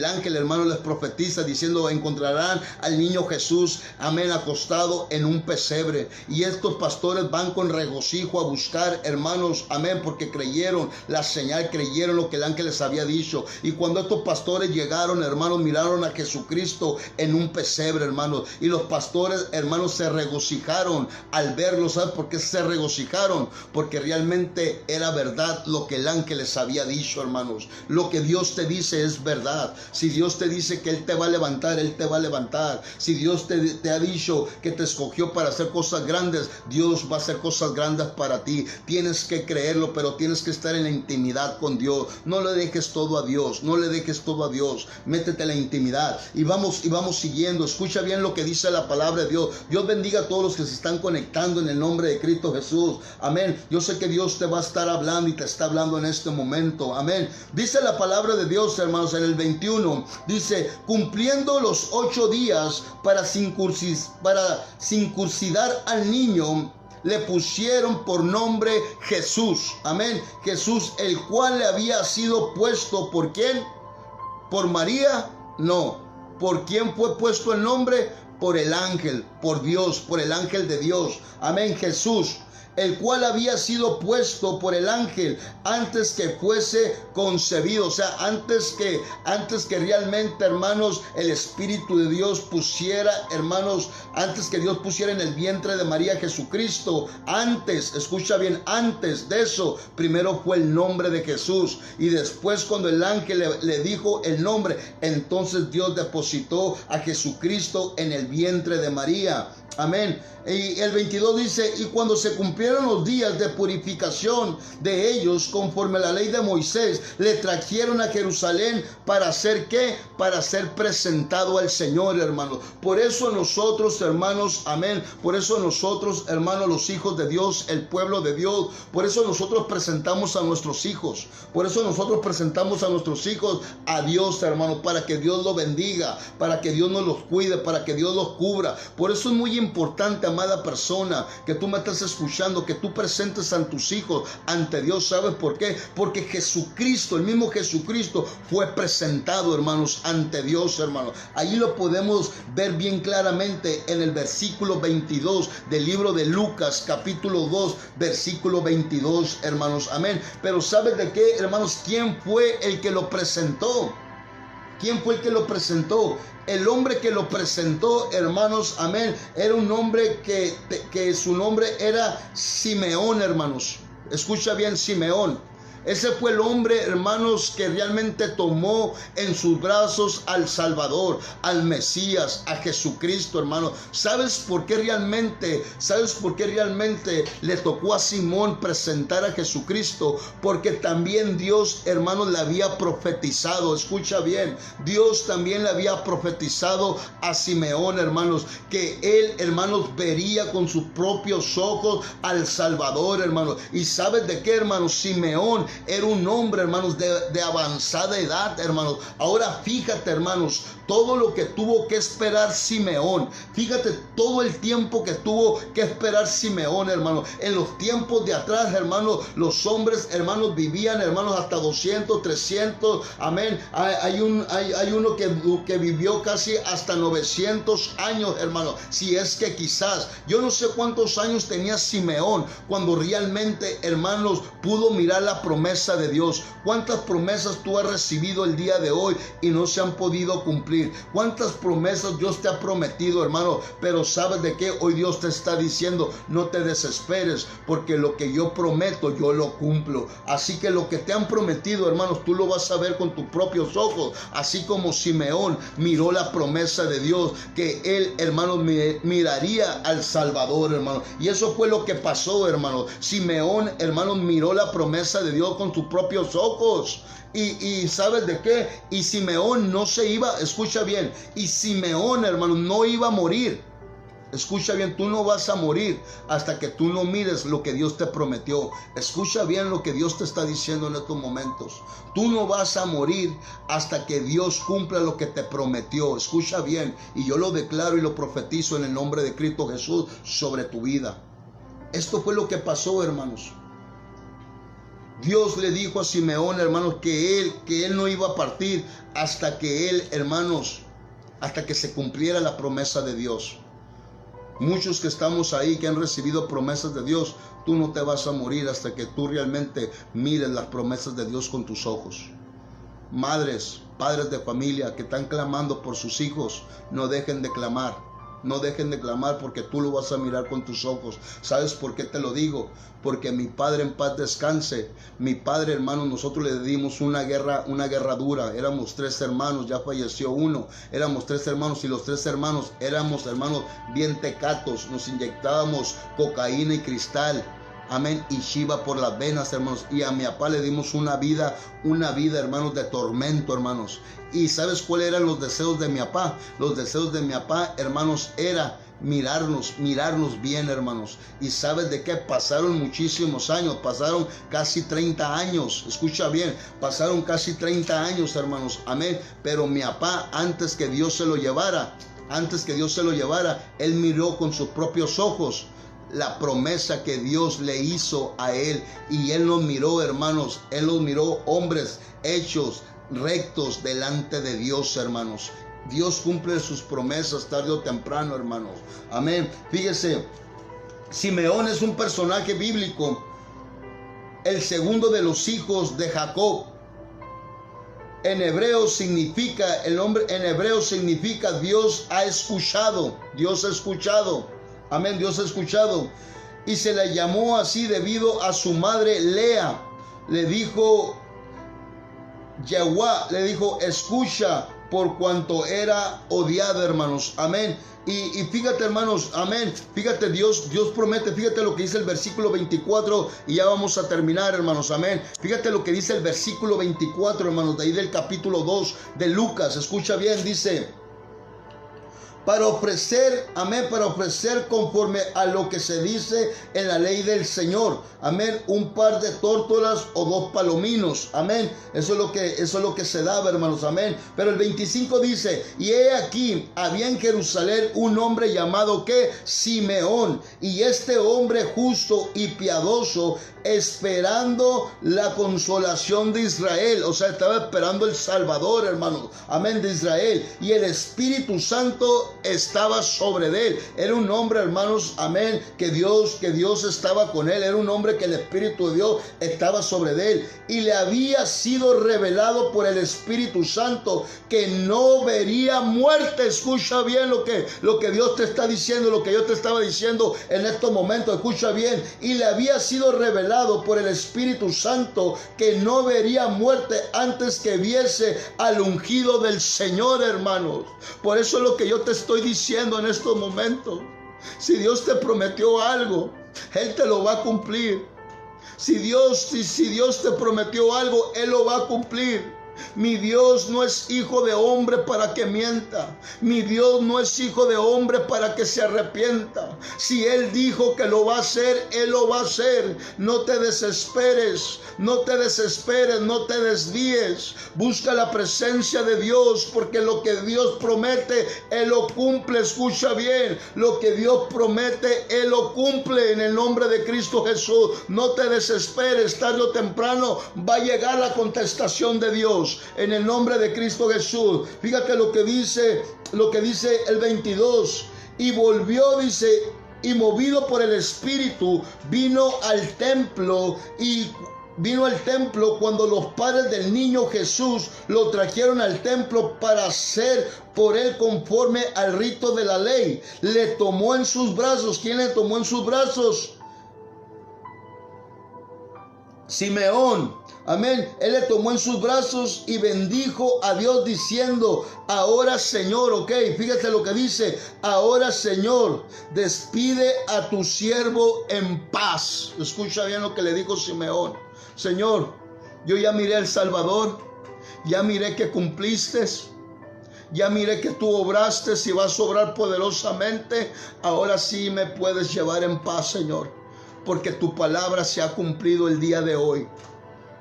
ángel, hermano, les profetiza diciendo, encontrarán al niño Jesús, amén, acostado en un pesebre. Y estos pastores van con regocijo a buscar, hermanos, amén, porque creyeron la señal, creyeron lo que el ángel les había dicho. Y cuando estos pastores llegaron, hermanos, miraron a Jesucristo en un pesebre, hermanos. Y los pastores, hermanos, se regocijaron al verlo. ¿Sabes por qué se regocijaron? Porque realmente era verdad lo que el ángel les había dicho, hermanos. Lo que Dios te dice es verdad. Si Dios te dice que Él te va a levantar, Él te va a levantar. Si Dios te ha dicho que te escogió para hacer cosas grandes, Dios va a hacer cosas grandes para ti. Tienes que creerlo, pero tienes que estar en la intimidad con Dios. No le dejes todo a Dios, no le dejes todo a Dios. Métete en la intimidad y vamos siguiendo. Escucha bien lo que dice la palabra de Dios. Dios bendiga a todos los que se están conectando en el nombre de Cristo Jesús. Amén. Yo sé que Dios te va a estar hablando y te está hablando en este momento. Amén. Dice la palabra de Dios, hermanos, en el 21, dice, cumpliendo los 8 días para circuncidar al niño, le pusieron por nombre Jesús. Amén. Jesús, el cual le había sido puesto, ¿por quién? ¿Por María? No. ¿Por quién fue puesto el nombre? Por el ángel, por Dios, por el ángel de Dios. Amén. Jesús, el cual había sido puesto por el ángel antes que fuese concebido. O sea, antes que realmente, hermanos, el Espíritu de Dios pusiera, hermanos, antes que Dios pusiera en el vientre de María Jesucristo, antes, escucha bien, antes de eso, primero fue el nombre de Jesús. Y después, cuando el ángel le dijo el nombre, entonces Dios depositó a Jesucristo en el vientre de María. Amén. Y el 22 dice, y cuando se cumplieron los días de purificación de ellos, conforme a la ley de Moisés, le trajeron a Jerusalén para hacer ¿qué? Para ser presentado al Señor, hermanos. Por eso nosotros, hermanos, amén, por eso nosotros, hermanos, los hijos de Dios, el pueblo de Dios, por eso nosotros presentamos a nuestros hijos, por eso nosotros presentamos a nuestros hijos a Dios, hermanos, para que Dios los bendiga, para que Dios nos los cuide, para que Dios los cubra. Por eso es muy importante, amada persona, que tú me estás escuchando, que tú presentes a tus hijos ante Dios. ¿Sabes por qué? Porque Jesucristo, el mismo Jesucristo, fue presentado, hermanos, ante Dios, hermanos. Ahí lo podemos ver bien claramente en el versículo 22 del libro de Lucas, capítulo 2, versículo 22, hermanos. Amén. Pero ¿sabes de qué, hermanos? ¿Quién fue el que lo presentó? ¿Quién fue el que lo presentó? El hombre que lo presentó, hermanos, amén, era un hombre que su nombre era Simeón, hermanos. Escucha bien, Simeón. Ese fue el hombre, hermanos, que realmente tomó en sus brazos al Salvador, al Mesías, a Jesucristo, hermano. ¿Sabes por qué realmente le tocó a Simón presentar a Jesucristo? Porque también Dios, hermanos, le había profetizado. Escucha bien, Dios también le había profetizado a Simeón, hermanos, que él, hermanos, vería con sus propios ojos al Salvador, hermanos. ¿Y sabes de qué, hermanos? Simeón era un hombre, hermanos, de avanzada edad, hermanos. Ahora fíjate, hermanos, todo lo que tuvo que esperar Simeón. Fíjate todo el tiempo que tuvo que esperar Simeón, hermanos. En los tiempos de atrás, hermanos, los hombres, hermanos, vivían, hermanos, hasta 200, 300, amén. Hay uno que vivió casi hasta 900 años, hermanos. Si es que quizás, yo no sé cuántos años tenía Simeón cuando realmente, hermanos, pudo mirar la promesa de Dios. ¿Cuántas promesas tú has recibido el día de hoy y no se han podido cumplir? ¿Cuántas promesas Dios te ha prometido, hermano? Pero ¿sabes de qué? Hoy Dios te está diciendo, no te desesperes, porque lo que yo prometo, yo lo cumplo. Así que lo que te han prometido, hermanos, tú lo vas a ver con tus propios ojos. Así como Simeón miró la promesa de Dios, que él, hermano, miraría al Salvador, hermano. Y eso fue lo que pasó, hermano. Simeón, hermano, miró la promesa de Dios con sus propios ojos. Y ¿sabes de qué? Y Simeón no se iba, escucha bien, y Simeón, hermano, no iba a morir. Escucha bien, tú no vas a morir hasta que tú no mires lo que Dios te prometió. Escucha bien lo que Dios te está diciendo en estos momentos. Tú no vas a morir hasta que Dios cumpla lo que te prometió. Escucha bien, y yo lo declaro y lo profetizo en el nombre de Cristo Jesús sobre tu vida. Esto fue lo que pasó, hermanos. Dios le dijo a Simeón, hermanos, que él no iba a partir hasta que él, hermanos, hasta que se cumpliera la promesa de Dios. Muchos que estamos ahí, que han recibido promesas de Dios, tú no te vas a morir hasta que tú realmente mires las promesas de Dios con tus ojos. Madres, padres de familia que están clamando por sus hijos, no dejen de clamar. No dejen de clamar, porque tú lo vas a mirar con tus ojos. ¿Sabes por qué te lo digo? Porque mi padre en paz descanse. Mi padre, hermano, nosotros le dimos una guerra dura. Éramos 3 hermanos, ya falleció uno. Éramos 3 hermanos y los 3 hermanos éramos, hermanos, bien tecatos. Nos inyectábamos cocaína y cristal. Amén, y Shiva por las venas, hermanos. Y a mi papá le dimos una vida, hermanos, de tormento, hermanos. ¿Y sabes cuáles eran los deseos de mi papá? Los deseos de mi papá, hermanos, era mirarnos bien, hermanos. Y ¿sabes de qué? Pasaron muchísimos años, pasaron casi 30 años. Escucha bien, pasaron casi 30 años, hermanos. Amén. Pero mi papá, antes que Dios se lo llevara, él miró con sus propios ojos la promesa que Dios le hizo a él, y él nos miró, hermanos, él nos miró hombres hechos rectos delante de Dios, hermanos. Dios cumple sus promesas tarde o temprano, hermanos. Amén. Fíjese, Simeón es un personaje bíblico, el segundo de los hijos de Jacob. En hebreo significa, el nombre en hebreo significa Dios ha escuchado, Dios ha escuchado. Amén, Dios ha escuchado. Y se le llamó así debido a su madre Lea. Le dijo Yahweh, le dijo escucha, por cuanto era odiada, hermanos. Amén. Y fíjate, hermanos, amén. Fíjate, Dios promete, fíjate lo que dice el versículo 24 y ya vamos a terminar, hermanos, amén. Fíjate lo que dice el versículo 24, hermanos, de ahí del capítulo 2 de Lucas. Escucha bien, dice: para ofrecer, amén, para ofrecer conforme a lo que se dice en la ley del Señor, amén, un par de tórtolas o 2 palominos, amén. Eso es lo que se daba, hermanos, amén. Pero el 25 dice: y he aquí, había en Jerusalén un hombre llamado, ¿qué? Simeón, y este hombre justo y piadoso, esperando la consolación de Israel. O sea, estaba esperando el Salvador, hermanos, amén, de Israel. Y el Espíritu Santo estaba sobre él. Era un hombre, hermanos, amén, que Dios estaba con él. Era un hombre que el Espíritu de Dios estaba sobre él. Y le había sido revelado por el Espíritu Santo que no vería muerte. Escucha bien lo que Dios te está diciendo, lo que yo te estaba diciendo en estos momentos. Escucha bien. Y le había sido revelado por el Espíritu Santo que no vería muerte antes que viese al ungido del Señor, hermanos. Por eso es lo que yo te estoy diciendo en estos momentos. Si Dios te prometió algo, Él te lo va a cumplir. Si Dios te prometió algo, Él lo va a cumplir. Mi Dios no es hijo de hombre para que mienta. Mi Dios no es hijo de hombre para que se arrepienta. Si Él dijo que lo va a hacer, Él lo va a hacer. No te desesperes, no te desvíes. Busca la presencia de Dios, porque lo que Dios promete, Él lo cumple. Escucha bien, lo que Dios promete, Él lo cumple en el nombre de Cristo Jesús. No te desesperes, tarde o temprano va a llegar la contestación de Dios. En el nombre de Cristo Jesús. Fíjate lo que dice el 22. Y volvió, dice, y movido por el Espíritu, vino al templo cuando los padres del niño Jesús lo trajeron al templo para hacer por él conforme al rito de la ley. Le tomó en sus brazos. ¿Quién le tomó en sus brazos? Simeón. Amén. Él le tomó en sus brazos y bendijo a Dios diciendo: ahora, Señor, ok, fíjate lo que dice: ahora, Señor, despide a tu siervo en paz. Escucha bien lo que le dijo Simeón. Señor, yo ya miré al Salvador, ya miré que cumpliste, ya miré que tú obraste y vas a obrar poderosamente. Ahora sí me puedes llevar en paz, Señor, porque tu palabra se ha cumplido el día de hoy.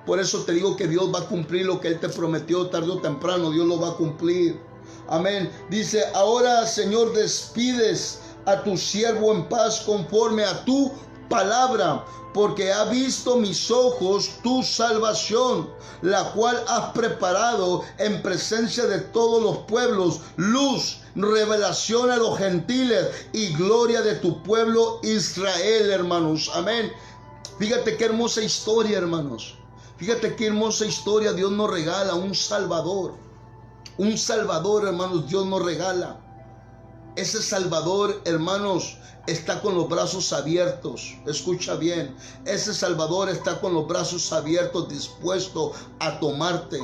Por eso te digo que Dios va a cumplir lo que Él te prometió tarde o temprano. Dios lo va a cumplir. Amén. Dice: ahora, Señor, despides a tu siervo en paz conforme a tu palabra, porque ha visto mis ojos tu salvación, la cual has preparado en presencia de todos los pueblos, luz, revelación a los gentiles y gloria de tu pueblo Israel, hermanos. Amén. Fíjate qué hermosa historia, hermanos. Fíjate qué hermosa historia. Dios nos regala un Salvador. Un Salvador, hermanos, Dios nos regala. Ese Salvador, hermanos, está con los brazos abiertos. Escucha bien. Ese Salvador está con los brazos abiertos, dispuesto a tomarte.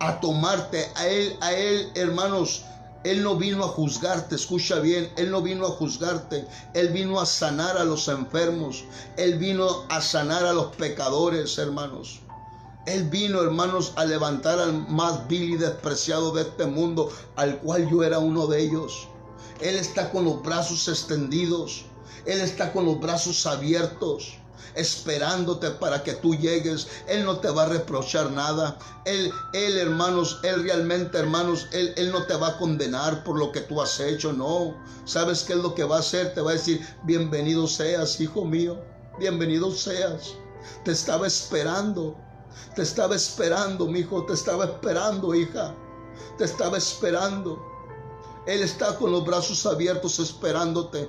A Él, hermanos. Él no vino a juzgarte, escucha bien, Él no vino a juzgarte, Él vino a sanar a los enfermos, Él vino a sanar a los pecadores, hermanos. Él vino, hermanos, a levantar al más vil y despreciado de este mundo, al cual yo era uno de ellos. Él está con los brazos extendidos, Él está con los brazos abiertos, esperándote para que tú llegues. Él no te va a reprochar nada. Él hermanos, Él realmente, hermanos, Él no te va a condenar por lo que tú has hecho, no. ¿Sabes qué es lo que va a hacer? Te va a decir: bienvenido seas, hijo mío, bienvenido seas. Te estaba esperando, mi hijo, te estaba esperando, hija, te estaba esperando. Él está con los brazos abiertos esperándote.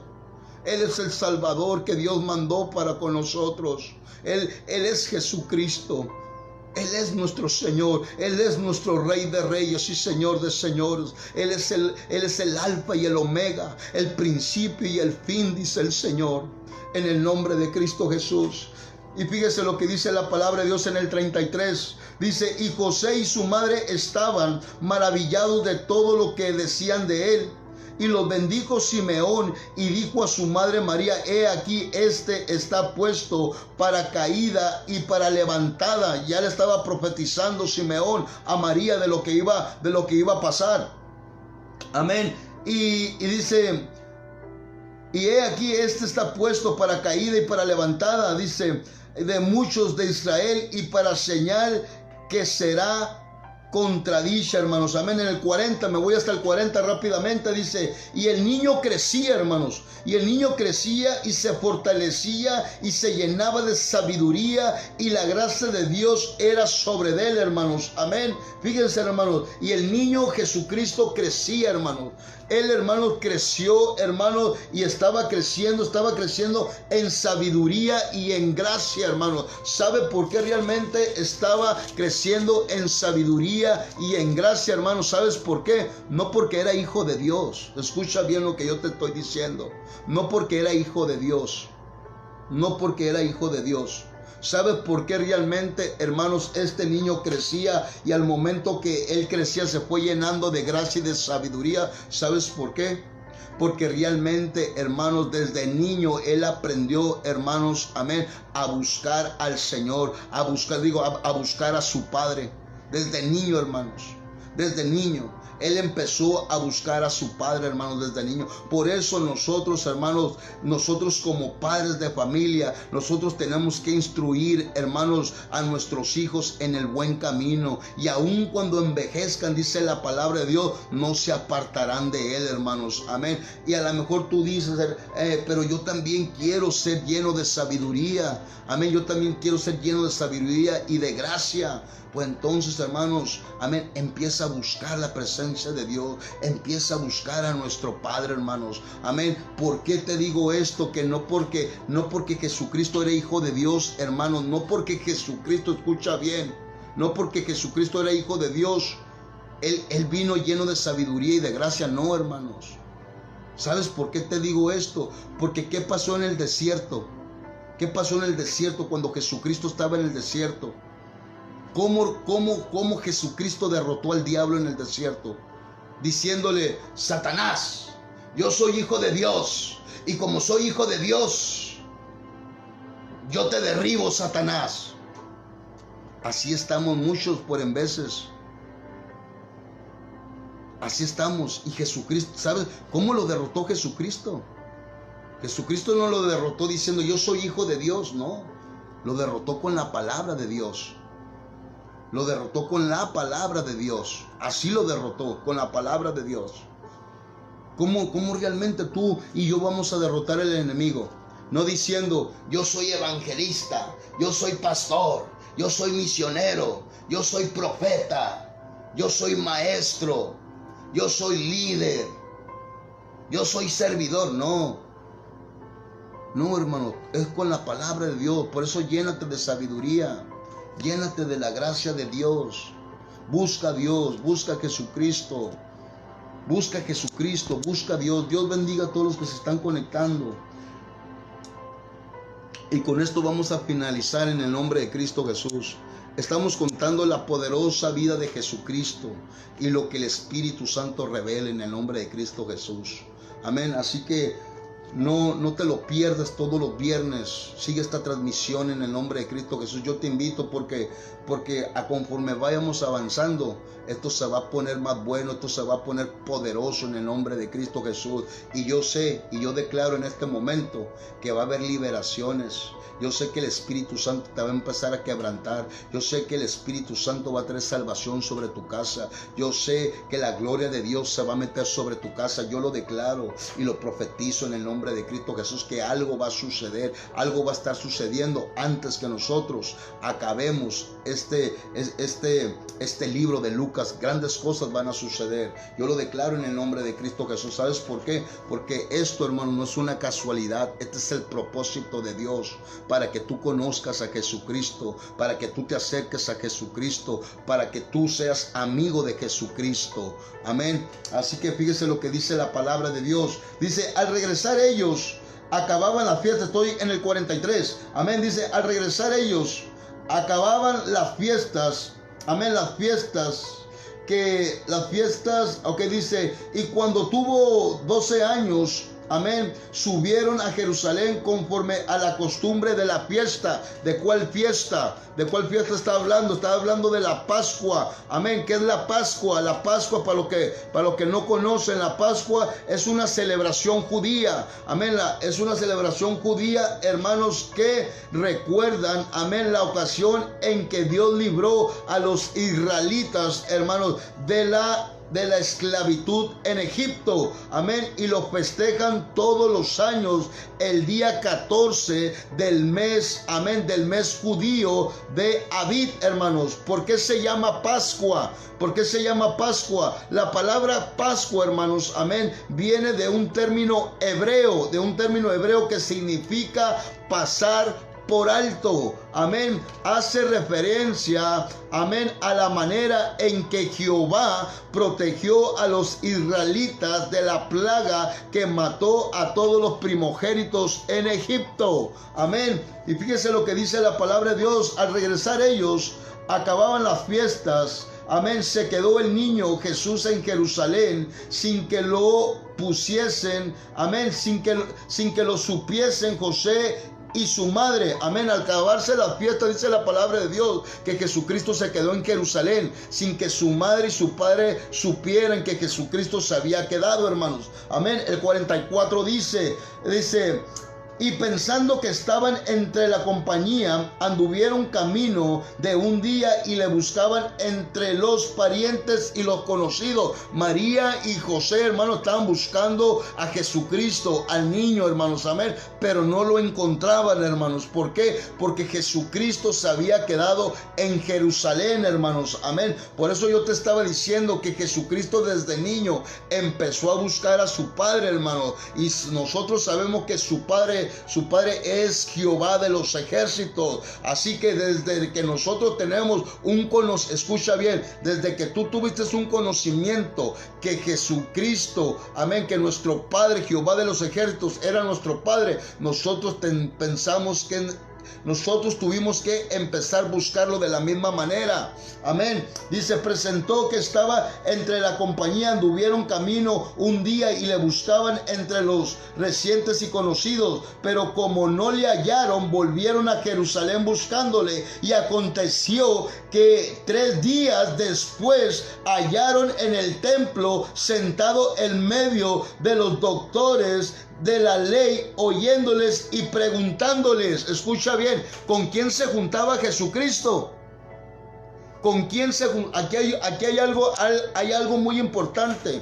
Él es el Salvador que Dios mandó para con nosotros. Él es Jesucristo. Él es nuestro Señor. Él es nuestro Rey de Reyes y Señor de Señores. Él es el Alfa y el Omega, el principio y el fin, dice el Señor, en el nombre de Cristo Jesús. Y fíjese lo que dice la palabra de Dios en el 33. Dice: y José y su madre estaban maravillados de todo lo que decían de él. Y los bendijo Simeón y dijo a su madre María: he aquí, este está puesto para caída y para levantada. Ya le estaba profetizando Simeón a María de lo que iba a pasar. Amén. Y dice: y he aquí, este está puesto para caída y para levantada, dice, de muchos de Israel, y para señal que será contradicha, hermanos. Amén. En el 40, me voy hasta el 40 rápidamente, dice, y el niño crecía, hermanos, y el niño crecía y se fortalecía y se llenaba de sabiduría, y la gracia de Dios era sobre él, hermanos. Amén. Fíjense, hermanos, y el niño Jesucristo crecía, hermanos. Él, hermanos, creció, hermanos, y estaba creciendo en sabiduría y en gracia, hermanos. ¿Sabe por qué realmente estaba creciendo en sabiduría y en gracia, hermanos? ¿Sabes por qué? No porque era hijo de Dios. Escucha bien lo que yo te estoy diciendo. No porque era hijo de Dios. No porque era hijo de Dios. ¿Sabes por qué realmente, hermanos, este niño crecía y al momento que él crecía se fue llenando de gracia y de sabiduría? ¿Sabes por qué? Porque realmente, hermanos, desde niño él aprendió, hermanos, amén, a buscar al Señor, a buscar a su Padre. Desde niño, hermanos, desde niño. Él empezó a buscar a su Padre, hermanos, desde niño. Por eso nosotros, hermanos, nosotros como padres de familia, nosotros tenemos que instruir, hermanos, a nuestros hijos en el buen camino. Y aun cuando envejezcan, dice la palabra de Dios, no se apartarán de él, hermanos. Amén. Y a lo mejor tú dices, pero yo también quiero ser lleno de sabiduría. Amén. Yo también quiero ser lleno de sabiduría y de gracia. Pues entonces, hermanos, amén, empieza a buscar la presencia de Dios, empieza a buscar a nuestro Padre, hermanos, amén. ¿Por qué te digo esto? Que no porque Jesucristo era hijo de Dios, hermanos, no porque Jesucristo, escucha bien, no porque Jesucristo era hijo de Dios, él vino lleno de sabiduría y de gracia, no, hermanos. ¿Sabes por qué te digo esto? Porque ¿qué pasó en el desierto? ¿Qué pasó en el desierto cuando Jesucristo estaba en el desierto? ¿Cómo Jesucristo derrotó al diablo en el desierto? Diciéndole, Satanás, yo soy hijo de Dios, y como soy hijo de Dios, yo te derribo, Satanás. Así estamos muchos por en veces. Así estamos. Y Jesucristo, ¿sabes cómo lo derrotó Jesucristo? Jesucristo no lo derrotó diciendo, yo soy hijo de Dios, no. Lo derrotó con la palabra de Dios. Lo derrotó con la palabra de Dios. Así lo derrotó, con la palabra de Dios. ¿Cómo realmente tú y yo vamos a derrotar al enemigo? No diciendo, yo soy evangelista, yo soy pastor, yo soy misionero, yo soy profeta, yo soy maestro, yo soy líder, yo soy servidor. No, hermano, es con la palabra de Dios. Por eso llénate de sabiduría. Llénate de la gracia de Dios. Busca a Dios, busca a Jesucristo. Busca a Jesucristo, busca a Dios. Dios bendiga a todos los que se están conectando. Y con esto vamos a finalizar en el nombre de Cristo Jesús. Estamos contando la poderosa vida de Jesucristo y lo que el Espíritu Santo revela en el nombre de Cristo Jesús. Amén. Así que no te lo pierdas todos los viernes. Sigue esta transmisión en el nombre de Cristo Jesús. Yo te invito porque a conforme vayamos avanzando, esto se va a poner más bueno, esto se va a poner poderoso en el nombre de Cristo Jesús. Y yo sé, y yo declaro en este momento que va a haber liberaciones. Yo sé que el Espíritu Santo te va a empezar a quebrantar. Yo sé que el Espíritu Santo va a traer salvación sobre tu casa. Yo sé que la gloria de Dios se va a meter sobre tu casa. Yo lo declaro y lo profetizo en el nombre de Cristo Jesús, que algo va a suceder, algo va a estar sucediendo antes que nosotros acabemos este libro de Lucas. Grandes cosas van a suceder. Yo lo declaro en el nombre de Cristo Jesús. ¿Sabes por qué? Porque esto, hermano, no es una casualidad. Este es el propósito de Dios, para que tú conozcas a Jesucristo, para que tú te acerques a Jesucristo, para que tú seas amigo de Jesucristo. Amén. Así que fíjese lo que dice la palabra de Dios. Dice, al regresar ellos, acababan la fiesta. Estoy en el 43. Amén. Dice, al regresar ellos, acababan las fiestas. Amén. Las fiestas. Ok, dice, y cuando tuvo 12 años, amén, subieron a Jerusalén conforme a la costumbre de la fiesta. ¿De cuál fiesta? ¿De cuál fiesta está hablando? Está hablando de la Pascua. Amén. ¿Qué es la Pascua? La Pascua, para los que no conocen, la Pascua es una celebración judía. Amén. Es una celebración judía, hermanos, que recuerdan, amén, la ocasión en que Dios libró a los israelitas, hermanos, de la esclavitud en Egipto, amén, y lo festejan todos los años el día 14 del mes, amén, del mes judío de Abib, hermanos. ¿Por qué se llama Pascua? ¿Por qué se llama Pascua? La palabra Pascua, hermanos, amén, viene de un término hebreo que significa pasar por alto, amén. Hace referencia, amén, a la manera en que Jehová protegió a los israelitas de la plaga que mató a todos los primogénitos en Egipto, amén. Y fíjese lo que dice la palabra de Dios. Al regresar ellos, acababan las fiestas, amén, se quedó el niño Jesús en Jerusalén sin que lo pusiesen, amén, sin que lo supiesen José y su madre, amén. Al acabarse la fiesta, dice la palabra de Dios que Jesucristo se quedó en Jerusalén sin que su madre y su padre supieran que Jesucristo se había quedado, hermanos, amén. El 44 dice, y pensando que estaban entre la compañía, anduvieron camino de un día y le buscaban entre los parientes y los conocidos. María y José, hermanos, estaban buscando a Jesucristo, al niño, hermanos, amén, pero no lo encontraban, hermanos. ¿Por qué? Porque Jesucristo se había quedado en Jerusalén, hermanos, amén. Por eso yo te estaba diciendo que Jesucristo desde niño empezó a buscar a su Padre, hermano, y nosotros sabemos que su Padre es Jehová de los ejércitos. Así que desde que nosotros tenemos escucha bien, desde que tú tuviste un conocimiento que Jesucristo, amén, que nuestro Padre, Jehová de los ejércitos, era nuestro Padre, nosotros pensamos que nosotros tuvimos que empezar a buscarlo de la misma manera. Amén. Dice, presentó que estaba entre la compañía, anduvieron camino un día y le buscaban entre los recientes y conocidos, pero como no le hallaron, volvieron a Jerusalén buscándole. Y aconteció que 3 días después hallaron en el templo sentado en medio de los doctores de la ley, oyéndoles y preguntándoles. Escucha bien, ¿con quién se juntaba Jesucristo? ¿Con quién se juntaba? Aquí hay algo muy importante.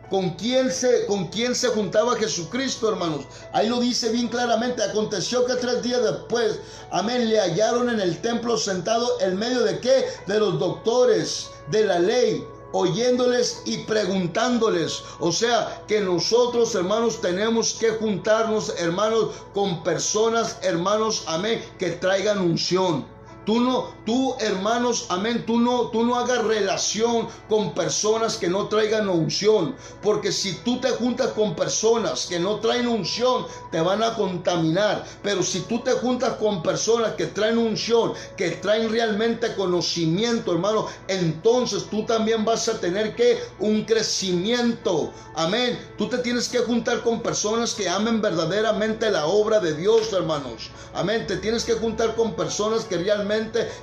¿Con quién se juntaba Jesucristo, hermanos? Ahí lo dice bien claramente. Aconteció que 3 días después, amén, le hallaron en el templo sentado en medio de ¿qué? De los doctores de la ley, oyéndoles y preguntándoles. O sea, que nosotros, hermanos, tenemos que juntarnos, hermanos, con personas, hermanos, amén, que traigan unción. Tú, hermanos, amén, tú no hagas relación con personas que no traigan unción, porque si tú te juntas con personas que no traen unción, te van a contaminar. Pero si tú te juntas con personas que traen unción, que traen realmente conocimiento, hermano, entonces tú también vas a tener un crecimiento. Amén. Tú te tienes que juntar con personas que amen verdaderamente la obra de Dios, hermanos. Amén. Te tienes que juntar con personas que realmente,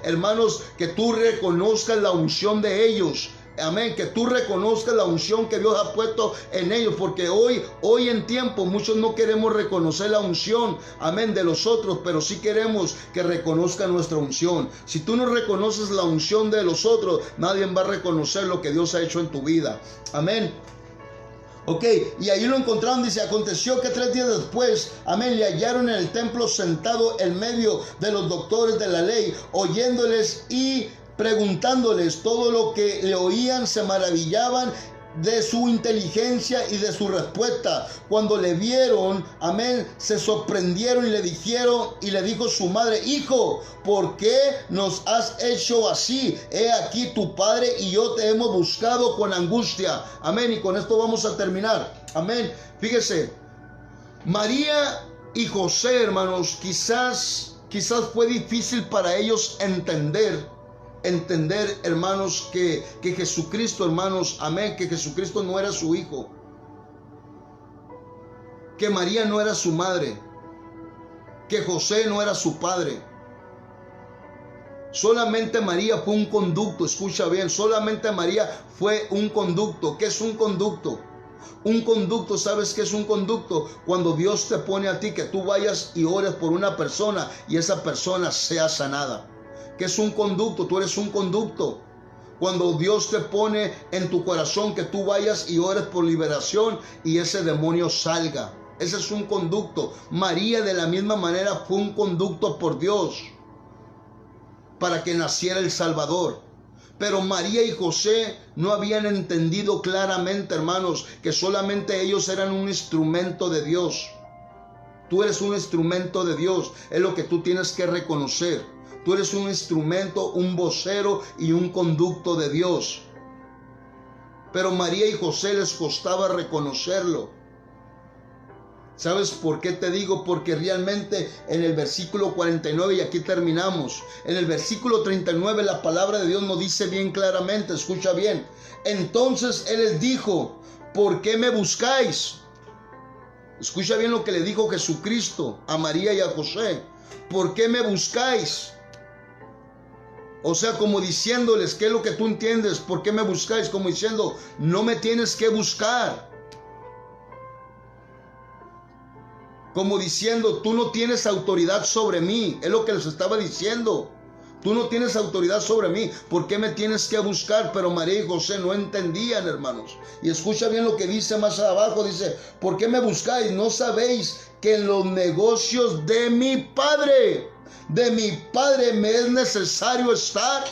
hermanos, que tú reconozcas la unción de ellos. Amén, que tú reconozcas la unción que Dios ha puesto en ellos, porque hoy en tiempo muchos no queremos reconocer la unción, amén, de los otros, pero sí queremos que reconozcan nuestra unción. Si tú no reconoces la unción de los otros, nadie va a reconocer lo que Dios ha hecho en tu vida. Amén. Ok, y ahí lo encontraron, dice, aconteció que 3 días después, amén, le hallaron en el templo sentado en medio de los doctores de la ley, oyéndoles y preguntándoles. Todo lo que le oían se maravillaban de su inteligencia y de su respuesta. Cuando le vieron, amén, se sorprendieron y le dijo su madre: hijo, ¿por qué nos has hecho así? He aquí tu padre y yo te hemos buscado con angustia. Amén. Y con esto vamos a terminar. Amén. Fíjese, María y José, hermanos, quizás fue difícil para ellos entender, hermanos, que Jesucristo, hermanos, amén, que Jesucristo no era su hijo. que María no era su madre, que José no era su padre. Solamente María fue un conducto, escucha bien, solamente María fue un conducto. ¿Qué es un conducto? Un conducto, ¿sabes qué es un conducto? Cuando Dios te pone a ti que tú vayas y ores por una persona y esa persona sea sanada. ¿Qué es un conducto? Tú eres un conducto. Cuando Dios te pone en tu corazón que tú vayas y ores por liberación y ese demonio salga. Ese es un conducto. María de la misma manera fue un conducto por Dios para que naciera el Salvador. Pero María y José no habían entendido claramente, hermanos, que solamente ellos eran un instrumento de Dios. Tú eres un instrumento de Dios. Es lo que tú tienes que reconocer. Tú eres un instrumento, un vocero y un conducto de Dios. Pero María y José les costaba reconocerlo. ¿Sabes por qué te digo? Porque realmente en el versículo 49, y aquí terminamos, en el versículo 39 la palabra de Dios nos dice bien claramente, escucha bien. Entonces Él les dijo, ¿por qué me buscáis? Escucha bien lo que le dijo Jesucristo a María y a José. ¿Por qué me buscáis? O sea, como diciéndoles, ¿qué es lo que tú entiendes? ¿Por qué me buscáis? Como diciendo, no me tienes que buscar. Como diciendo, tú no tienes autoridad sobre mí. Es lo que les estaba diciendo. Tú no tienes autoridad sobre mí. ¿Por qué me tienes que buscar? Pero María y José no entendían, hermanos. Y escucha bien lo que dice más abajo. Dice, ¿por qué me buscáis? ¿No sabéis que en los negocios de mi Padre me es necesario estar?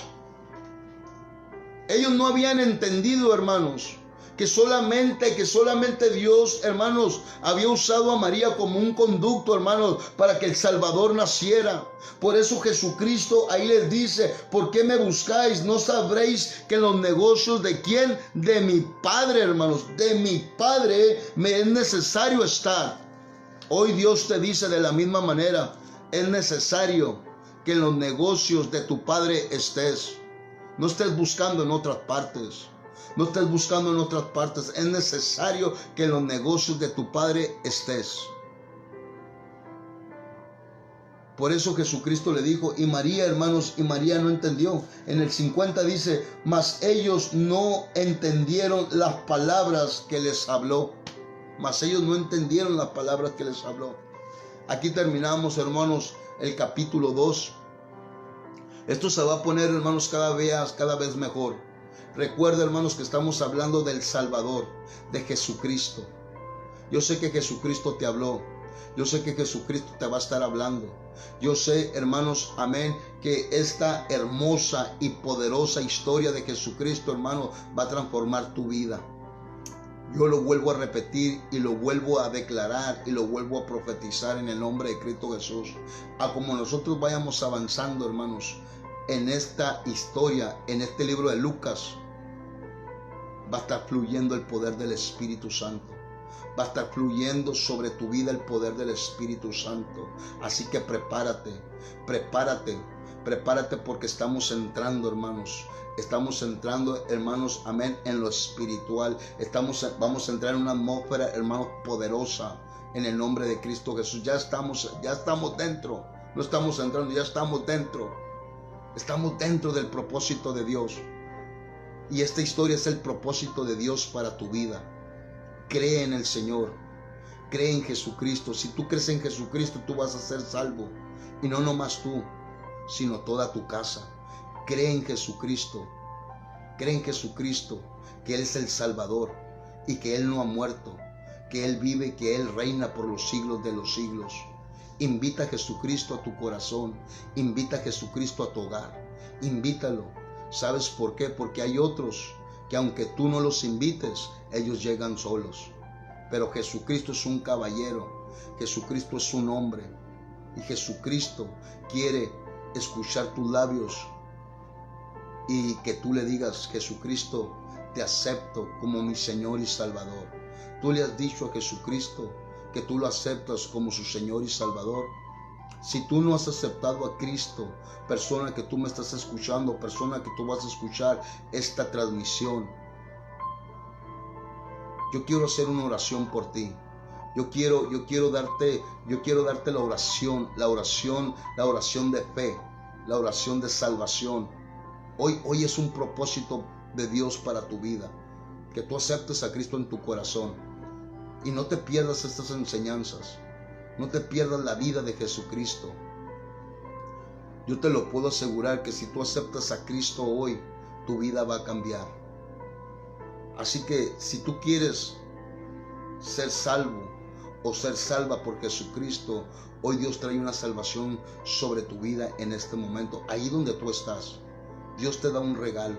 Ellos no habían entendido, hermanos, que solamente Dios, hermanos, había usado a María como un conducto, hermanos, para que el Salvador naciera. Por eso Jesucristo ahí les dice, ¿por qué me buscáis? ¿No sabréis que en los negocios de quién? De mi Padre, hermanos, de mi Padre me es necesario estar. Hoy Dios te dice de la misma manera, es necesario que en los negocios de tu Padre estés. No estés buscando en otras partes. No estés buscando en otras partes. Es necesario que en los negocios de tu Padre estés. Por eso Jesucristo le dijo, y María, hermanos, y María no entendió. En el 50 dice, mas ellos no entendieron las palabras que les habló. Mas ellos no entendieron las palabras que les habló. Aquí terminamos, hermanos, el capítulo 2. Esto se va a poner, hermanos, cada vez mejor. Recuerda, hermanos, que estamos hablando del Salvador, de Jesucristo. Yo sé que Jesucristo te habló. Yo sé que Jesucristo te va a estar hablando. Yo sé, hermanos, amén, que esta hermosa y poderosa historia de Jesucristo, hermano, va a transformar tu vida. Yo lo vuelvo a repetir y lo vuelvo a declarar y lo vuelvo a profetizar en el nombre de Cristo Jesús. A como nosotros vayamos avanzando, hermanos, en esta historia, en este libro de Lucas, va a estar fluyendo el poder del Espíritu Santo. Va a estar fluyendo sobre tu vida el poder del Espíritu Santo. Así que prepárate porque estamos entrando, hermanos. Estamos entrando, hermanos, amén, en lo espiritual. Vamos a entrar en una atmósfera, hermanos, poderosa en el nombre de Cristo Jesús. Ya estamos dentro. No estamos entrando, ya estamos dentro. Estamos dentro del propósito de Dios. Y esta historia es el propósito de Dios para tu vida. Cree en el Señor. Cree en Jesucristo. Si tú crees en Jesucristo, tú vas a ser salvo. Y no nomás tú, sino toda tu casa. Cree en Jesucristo. Cree en Jesucristo, que Él es el Salvador y que Él no ha muerto, que Él vive, que Él reina por los siglos de los siglos. Invita a Jesucristo a tu corazón. Invita a Jesucristo a tu hogar. Invítalo. ¿Sabes por qué? Porque hay otros que aunque tú no los invites, ellos llegan solos. Pero Jesucristo es un caballero. Jesucristo es un hombre. Y Jesucristo quiere escuchar tus labios y que tú le digas, Jesucristo, te acepto como mi Señor y Salvador. Tú le has dicho a Jesucristo que tú lo aceptas como su Señor y Salvador. Si tú no has aceptado a Cristo, persona que tú me estás escuchando, persona que tú vas a escuchar esta transmisión, yo quiero hacer una oración por ti. Yo quiero darte la oración de fe, la oración de salvación. Hoy es un propósito de Dios para tu vida, que tú aceptes a Cristo en tu corazón y no te pierdas estas enseñanzas, no te pierdas la vida de Jesucristo. Yo te lo puedo asegurar que si tú aceptas a Cristo hoy, tu vida va a cambiar. Así que si tú quieres ser salvo o ser salva por Jesucristo, hoy Dios trae una salvación sobre tu vida en este momento. Ahí donde tú estás, Dios te da un regalo.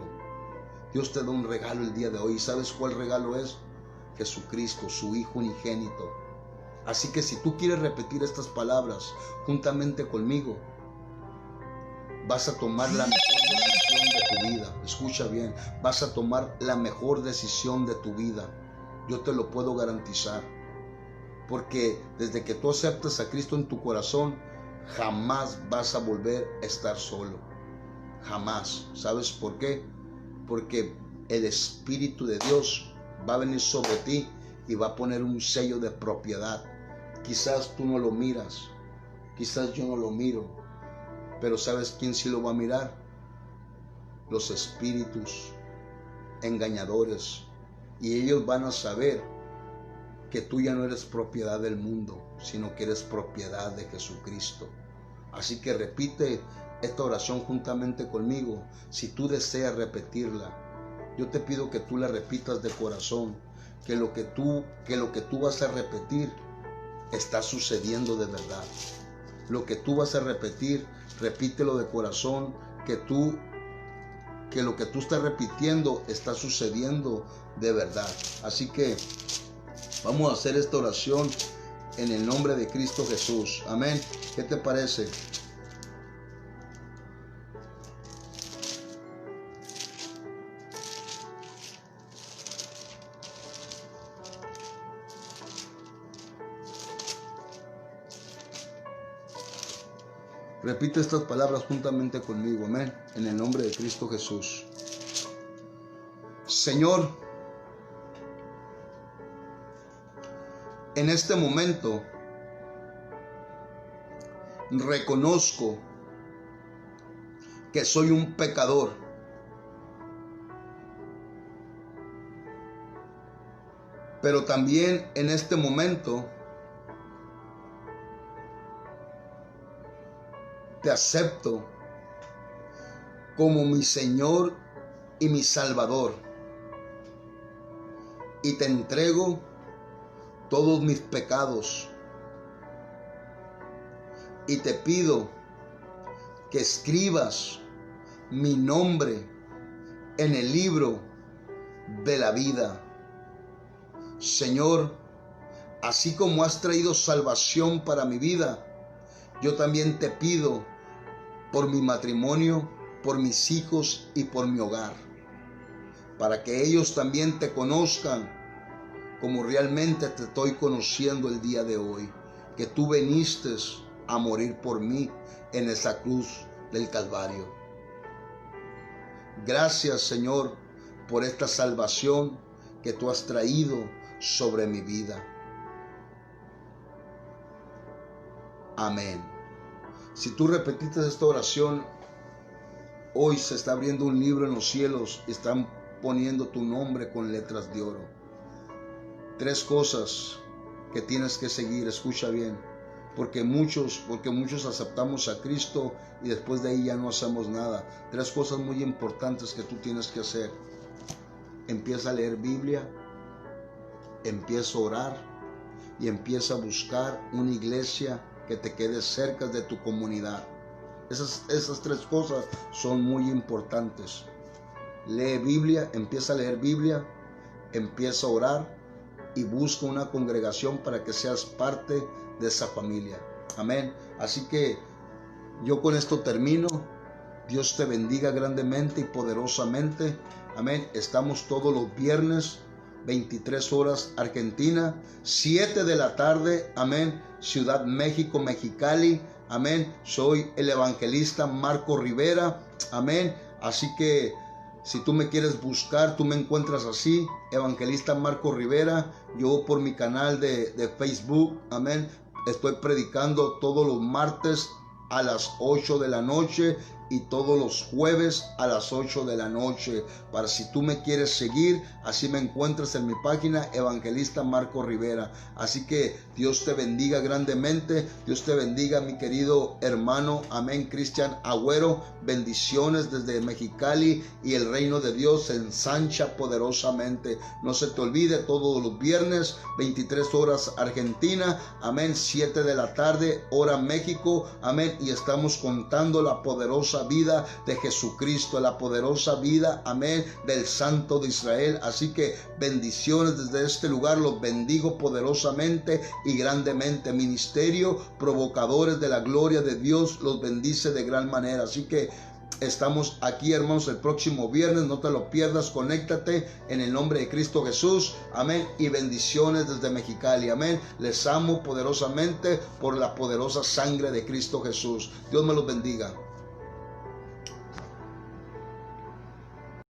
Dios te da un regalo el día de hoy. ¿Y sabes cuál regalo es? Jesucristo, su Hijo unigénito. Así que si tú quieres repetir estas palabras juntamente conmigo, vas a tomar la mejor decisión de tu vida. Escucha bien, vas a tomar la mejor decisión de tu vida. Yo te lo puedo garantizar. Porque desde que tú aceptas a Cristo en tu corazón, jamás vas a volver a estar solo. Jamás. ¿Sabes por qué? Porque el Espíritu de Dios va a venir sobre ti y va a poner un sello de propiedad. Quizás tú no lo miras, quizás yo no lo miro, pero ¿sabes quién sí lo va a mirar? Los espíritus engañadores. Y ellos van a saber que tú ya no eres propiedad del mundo, sino que eres propiedad de Jesucristo. Así que repite esta oración juntamente conmigo. Si tú deseas repetirla, yo te pido que tú la repitas de corazón, que lo que tú vas a repetir está sucediendo de verdad. Lo que tú vas a repetir, repítelo de corazón, que lo que tú estás repitiendo está sucediendo de verdad. Así que vamos a hacer esta oración en el nombre de Cristo Jesús. Amén. ¿Qué te parece? Repite estas palabras juntamente conmigo. Amén. En el nombre de Cristo Jesús. Señor, en este momento reconozco que soy un pecador. Pero también en este momento te acepto como mi Señor y mi Salvador. Y te entrego todos mis pecados. Y te pido que escribas mi nombre en el libro de la vida. Señor, así como has traído salvación para mi vida, yo también te pido por mi matrimonio, por mis hijos y por mi hogar, para que ellos también te conozcan como realmente te estoy conociendo el día de hoy, que tú viniste a morir por mí en esa cruz del Calvario. Gracias, Señor, por esta salvación que tú has traído sobre mi vida. Amén. Si tú repetiste esta oración, hoy se está abriendo un libro en los cielos y están poniendo tu nombre con letras de oro. 3 cosas que tienes que seguir, escucha bien, porque muchos aceptamos a Cristo y después de ahí ya no hacemos nada. 3 cosas muy importantes que tú tienes que hacer. Empieza a leer Biblia, empieza a orar y empieza a buscar una iglesia que te quede cerca de tu comunidad. Esas 3 cosas son muy importantes. Lee Biblia, empieza a leer Biblia, empieza a orar y busca una congregación para que seas parte de esa familia. Amén. Así que yo con esto termino. Dios te bendiga grandemente y poderosamente. Amén. Estamos todos los viernes, 23 horas Argentina, 7 de la tarde, amén, Ciudad México, Mexicali, amén. Soy el evangelista Marco Rivera, amén. Así que Si tú me quieres buscar, tú me encuentras así, Evangelista Marco Rivera. Yo por mi canal de Facebook, amén, estoy predicando todos los martes a las 8 de la noche y todos los jueves a las 8 de la noche. Para si tú me quieres seguir, así me encuentras en mi página, Evangelista Marco Rivera. Así que Dios te bendiga grandemente. Dios te bendiga, mi querido hermano, amén, Cristian Agüero. Bendiciones desde Mexicali, y el reino de Dios se ensancha poderosamente. No se te olvide, todos los viernes, 23 horas Argentina, amén, 7 de la tarde, hora México, amén, y estamos contando la poderosa vida de Jesucristo, la poderosa vida, amén, del Santo de Israel. Así que bendiciones desde este lugar, los bendigo poderosamente y grandemente. Ministerio Provocadores de la Gloria de Dios los bendice de gran manera. Así que estamos aquí, hermanos, el próximo viernes, no te lo pierdas, conéctate en el nombre de Cristo Jesús, amén, y bendiciones desde Mexicali, amén. Les amo poderosamente por la poderosa sangre de Cristo Jesús. Dios me los bendiga.